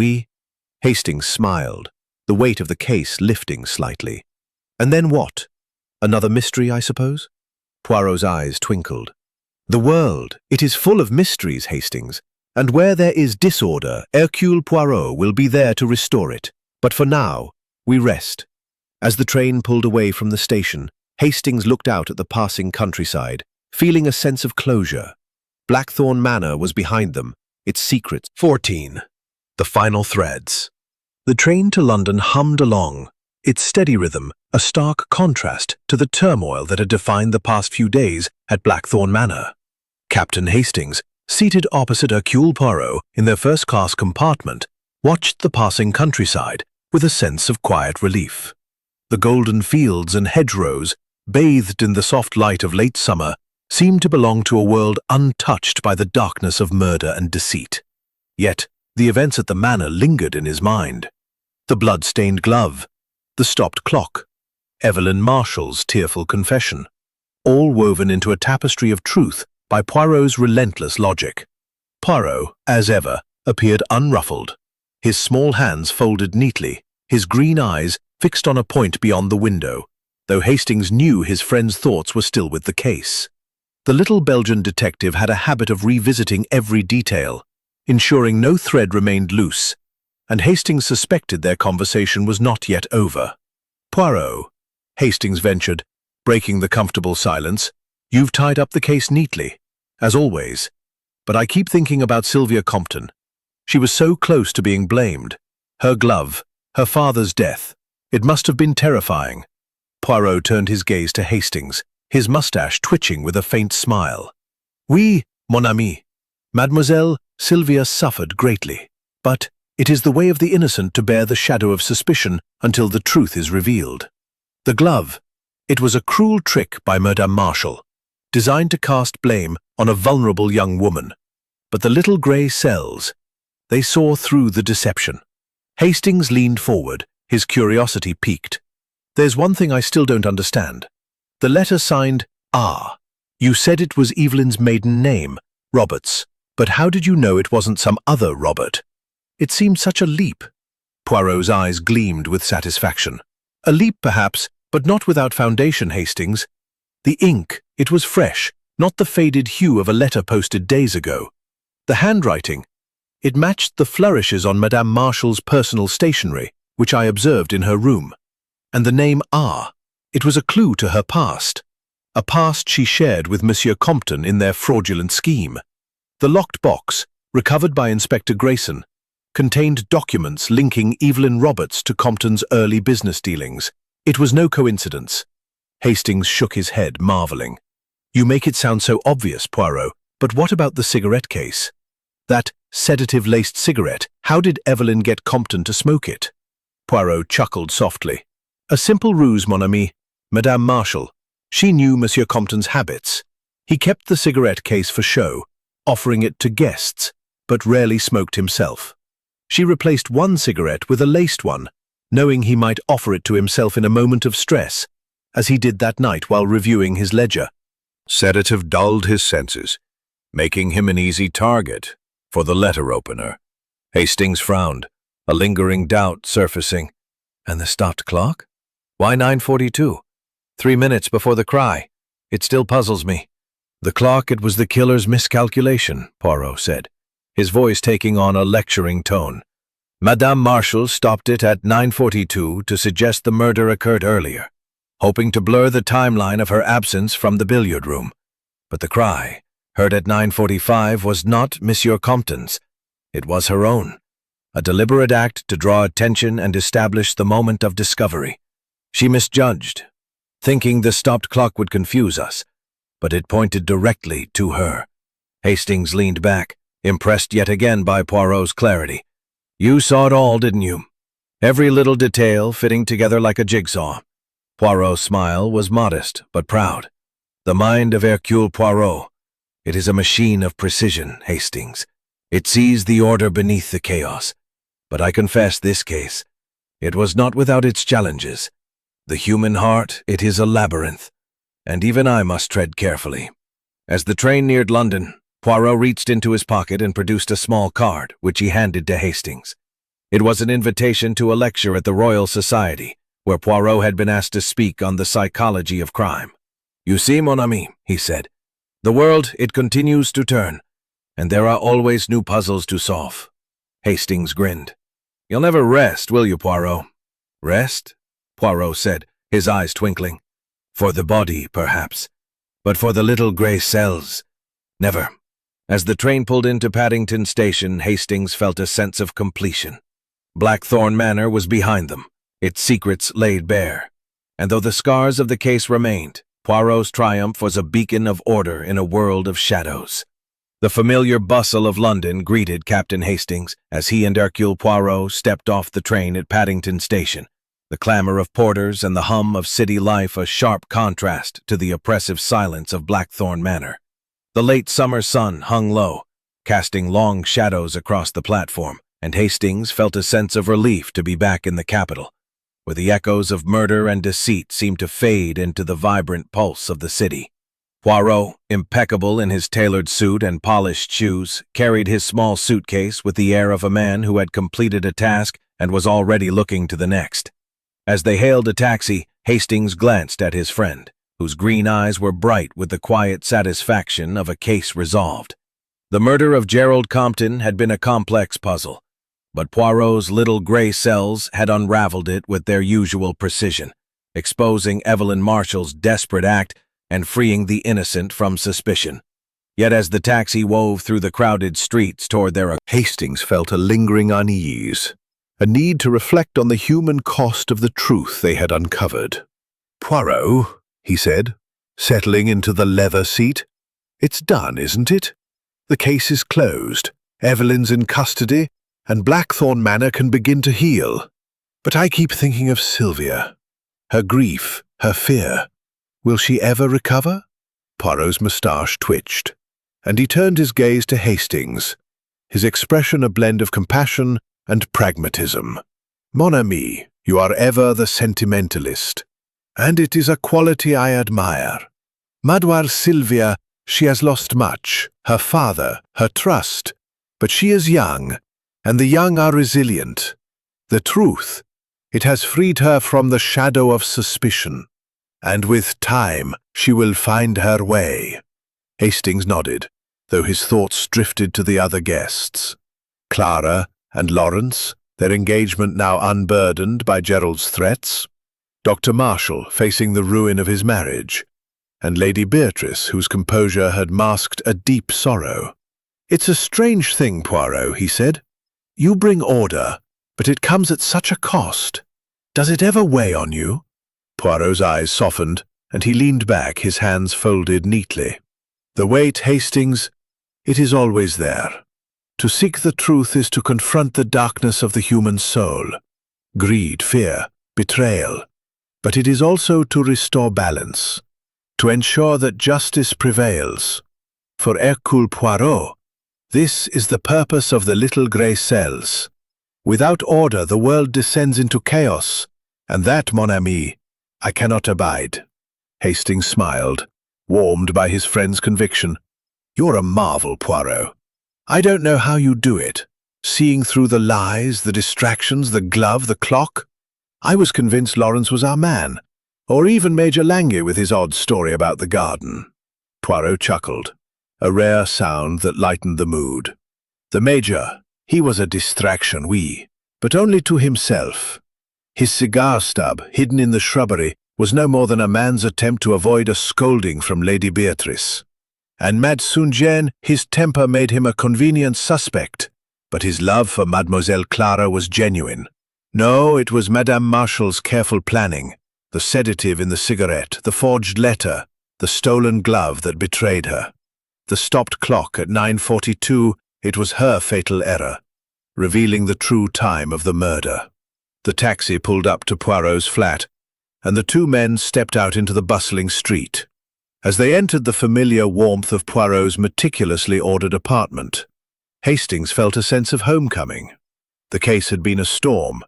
Hastings smiled, the weight of the case lifting slightly. And then what? Another mystery, I suppose? Poirot's eyes twinkled. The world, it is full of mysteries, Hastings, and where there is disorder, Hercule Poirot will be there to restore it. But for now, we rest. As the train pulled away from the station, Hastings looked out at the passing countryside, feeling a sense of closure. Blackthorn Manor was behind them, its secrets. 14. The final threads. The train to London hummed along, its steady rhythm a stark contrast to the turmoil that had defined the past few days at Blackthorn Manor. Captain Hastings, seated opposite Hercule Poirot in their first-class compartment, watched the passing countryside with a sense of quiet relief. The golden fields and hedgerows, bathed in the soft light of late summer, seemed to belong to a world untouched by the darkness of murder and deceit. Yet, the events at the manor lingered in his mind. The blood-stained glove, the stopped clock, Evelyn Marshall's tearful confession, all woven into a tapestry of truth by Poirot's relentless logic. Poirot, as ever, appeared unruffled, his small hands folded neatly, his green eyes fixed on a point beyond the window, though Hastings knew his friend's thoughts were still with the case. The little Belgian detective had a habit of revisiting every detail, ensuring no thread remained loose, and Hastings suspected their conversation was not yet over. Poirot, Hastings ventured, breaking the comfortable silence, you've tied up the case neatly, as always, but I keep thinking about Sylvia Compton. She was so close to being blamed. Her glove, her father's death. It must have been terrifying. Poirot turned his gaze to Hastings, his mustache twitching with a faint smile. Oui, mon ami. Mademoiselle Sylvia suffered greatly, but it is the way of the innocent to bear the shadow of suspicion until the truth is revealed. The glove. It was a cruel trick by Madame Marshall, designed to cast blame on a vulnerable young woman. But the little grey cells, they saw through the deception. Hastings leaned forward, his curiosity piqued. There's one thing I still don't understand. The letter signed R. You said it was Evelyn's maiden name, Roberts, but how did you know it wasn't some other Robert? It seemed such a leap. Poirot's eyes gleamed with satisfaction. A leap, perhaps, but not without foundation, Hastings. The ink, it was fresh, not the faded hue of a letter posted days ago. The handwriting, it matched the flourishes on Madame Marshall's personal stationery, which I observed in her room. And the name R, it was a clue to her past, a past she shared with Monsieur Compton in their fraudulent scheme. The locked box, recovered by Inspector Grayson, contained documents linking Evelyn Roberts to Compton's early business dealings. It was no coincidence. Hastings shook his head, marveling. You make it sound so obvious, Poirot, but what about the cigarette case? That sedative-laced cigarette, how did Evelyn get Compton to smoke it? Poirot chuckled softly. A simple ruse, mon ami. Madame Marshall. She knew Monsieur Compton's habits. He kept the cigarette case for show, offering it to guests, but rarely smoked himself. She replaced one cigarette with a laced one, knowing he might offer it to himself in a moment of stress, as he did that night while reviewing his ledger. Sedative dulled his senses, making him an easy target for the letter opener. Hastings frowned, a lingering doubt surfacing. And the stopped clock? Why 9:42? 3 minutes before the cry. It still puzzles me. The clock, it was the killer's miscalculation, Poirot said, his voice taking on a lecturing tone. Madame Marshall stopped it at 9:42 to suggest the murder occurred earlier, hoping to blur the timeline of her absence from the billiard room. But the cry, heard at 9:45, was not Monsieur Compton's. It was her own, a deliberate act to draw attention and establish the moment of discovery. She misjudged, thinking the stopped clock would confuse us, but it pointed directly to her. Hastings leaned back, impressed yet again by Poirot's clarity. You saw it all, didn't you? Every little detail fitting together like a jigsaw. Poirot's smile was modest but proud. The mind of Hercule Poirot. It is a machine of precision, Hastings. It sees the order beneath the chaos. But I confess this case, it was not without its challenges. The human heart, it is a labyrinth, and even I must tread carefully. As the train neared London, Poirot reached into his pocket and produced a small card, which he handed to Hastings. It was an invitation to a lecture at the Royal Society, where Poirot had been asked to speak on the psychology of crime. You see, mon ami, he said, the world, it continues to turn, and there are always new puzzles to solve. Hastings grinned. You'll never rest, will you, Poirot? Rest? Poirot said, his eyes twinkling. For the body, perhaps, but for the little grey cells, never. As the train pulled into Paddington Station, Hastings felt a sense of completion. Blackthorn Manor was behind them, its secrets laid bare. And though the scars of the case remained, Poirot's triumph was a beacon of order in a world of shadows. The familiar bustle of London greeted Captain Hastings as he and Hercule Poirot stepped off the train at Paddington Station, the clamour of porters and the hum of city life a sharp contrast to the oppressive silence of Blackthorn Manor. The late summer sun hung low, casting long shadows across the platform, and Hastings felt a sense of relief to be back in the capital, where the echoes of murder and deceit seemed to fade into the vibrant pulse of the city. Poirot, impeccable in his tailored suit and polished shoes, carried his small suitcase with the air of a man who had completed a task and was already looking to the next. As they hailed a taxi, Hastings glanced at his friend, whose green eyes were bright with the quiet satisfaction of a case resolved. The murder of Gerald Compton had been a complex puzzle, but Poirot's little grey cells had unraveled it with their usual precision, exposing Evelyn Marshall's desperate act and freeing the innocent from suspicion. Yet as the taxi wove through the crowded streets toward their... Hastings felt a lingering unease, a need to reflect on the human cost of the truth they had uncovered. Poirot, he said, settling into the leather seat. It's done, isn't it? The case is closed, Evelyn's in custody, and Blackthorn Manor can begin to heal. But I keep thinking of Sylvia. Her grief, her fear. Will she ever recover? Poirot's moustache twitched, and he turned his gaze to Hastings, his expression a blend of compassion and pragmatism. Mon ami, you are ever the sentimentalist, and it is a quality I admire. Mademoiselle Sylvia, she has lost much, her father, her trust, but she is young, and the young are resilient. The truth, it has freed her from the shadow of suspicion, and with time she will find her way. Hastings nodded, though his thoughts drifted to the other guests. Clara and Lawrence, their engagement now unburdened by Gerald's threats. Dr. Marshall facing the ruin of his marriage, and Lady Beatrice, whose composure had masked a deep sorrow. It's a strange thing, Poirot, he said. You bring order, but it comes at such a cost. Does it ever weigh on you? Poirot's eyes softened, and he leaned back, his hands folded neatly. The weight, Hastings, it is always there. To seek the truth is to confront the darkness of the human soul. Greed, fear, betrayal. But it is also to restore balance, to ensure that justice prevails. For Hercule Poirot, this is the purpose of the little grey cells. Without order, the world descends into chaos, and that, mon ami, I cannot abide. Hastings smiled, warmed by his friend's conviction. You're a marvel, Poirot. I don't know how you do it, seeing through the lies, the distractions, the glove, the clock. I was convinced Lawrence was our man, or even Major Lange with his odd story about the garden. Poirot chuckled, a rare sound that lightened the mood. The Major, he was a distraction, but only to himself. His cigar stub, hidden in the shrubbery, was no more than a man's attempt to avoid a scolding from Lady Beatrice. And Mad St. his temper made him a convenient suspect, but his love for Mademoiselle Clara was genuine. No, it was Madame Marshall's careful planning, the sedative in the cigarette, the forged letter, the stolen glove that betrayed her. The stopped clock at 9:42, it was her fatal error, revealing the true time of the murder. The taxi pulled up to Poirot's flat, and the two men stepped out into the bustling street. As they entered the familiar warmth of Poirot's meticulously ordered apartment, Hastings felt a sense of homecoming. The case had been a storm,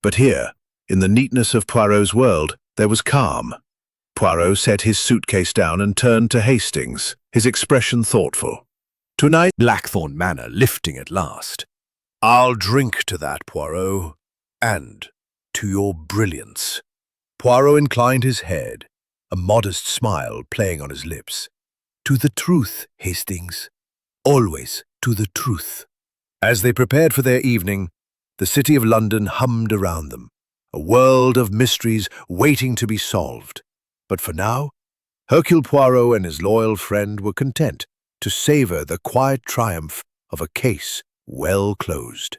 but here, in the neatness of Poirot's world, there was calm. Poirot set his suitcase down and turned to Hastings, his expression thoughtful. "Tonight, Blackthorn Manor lifting at last. I'll drink to that, Poirot, and to your brilliance." Poirot inclined his head, a modest smile playing on his lips. "To the truth, Hastings. Always to the truth." As they prepared for their evening, the city of London hummed around them, a world of mysteries waiting to be solved. But for now, Hercule Poirot and his loyal friend were content to savor the quiet triumph of a case well closed.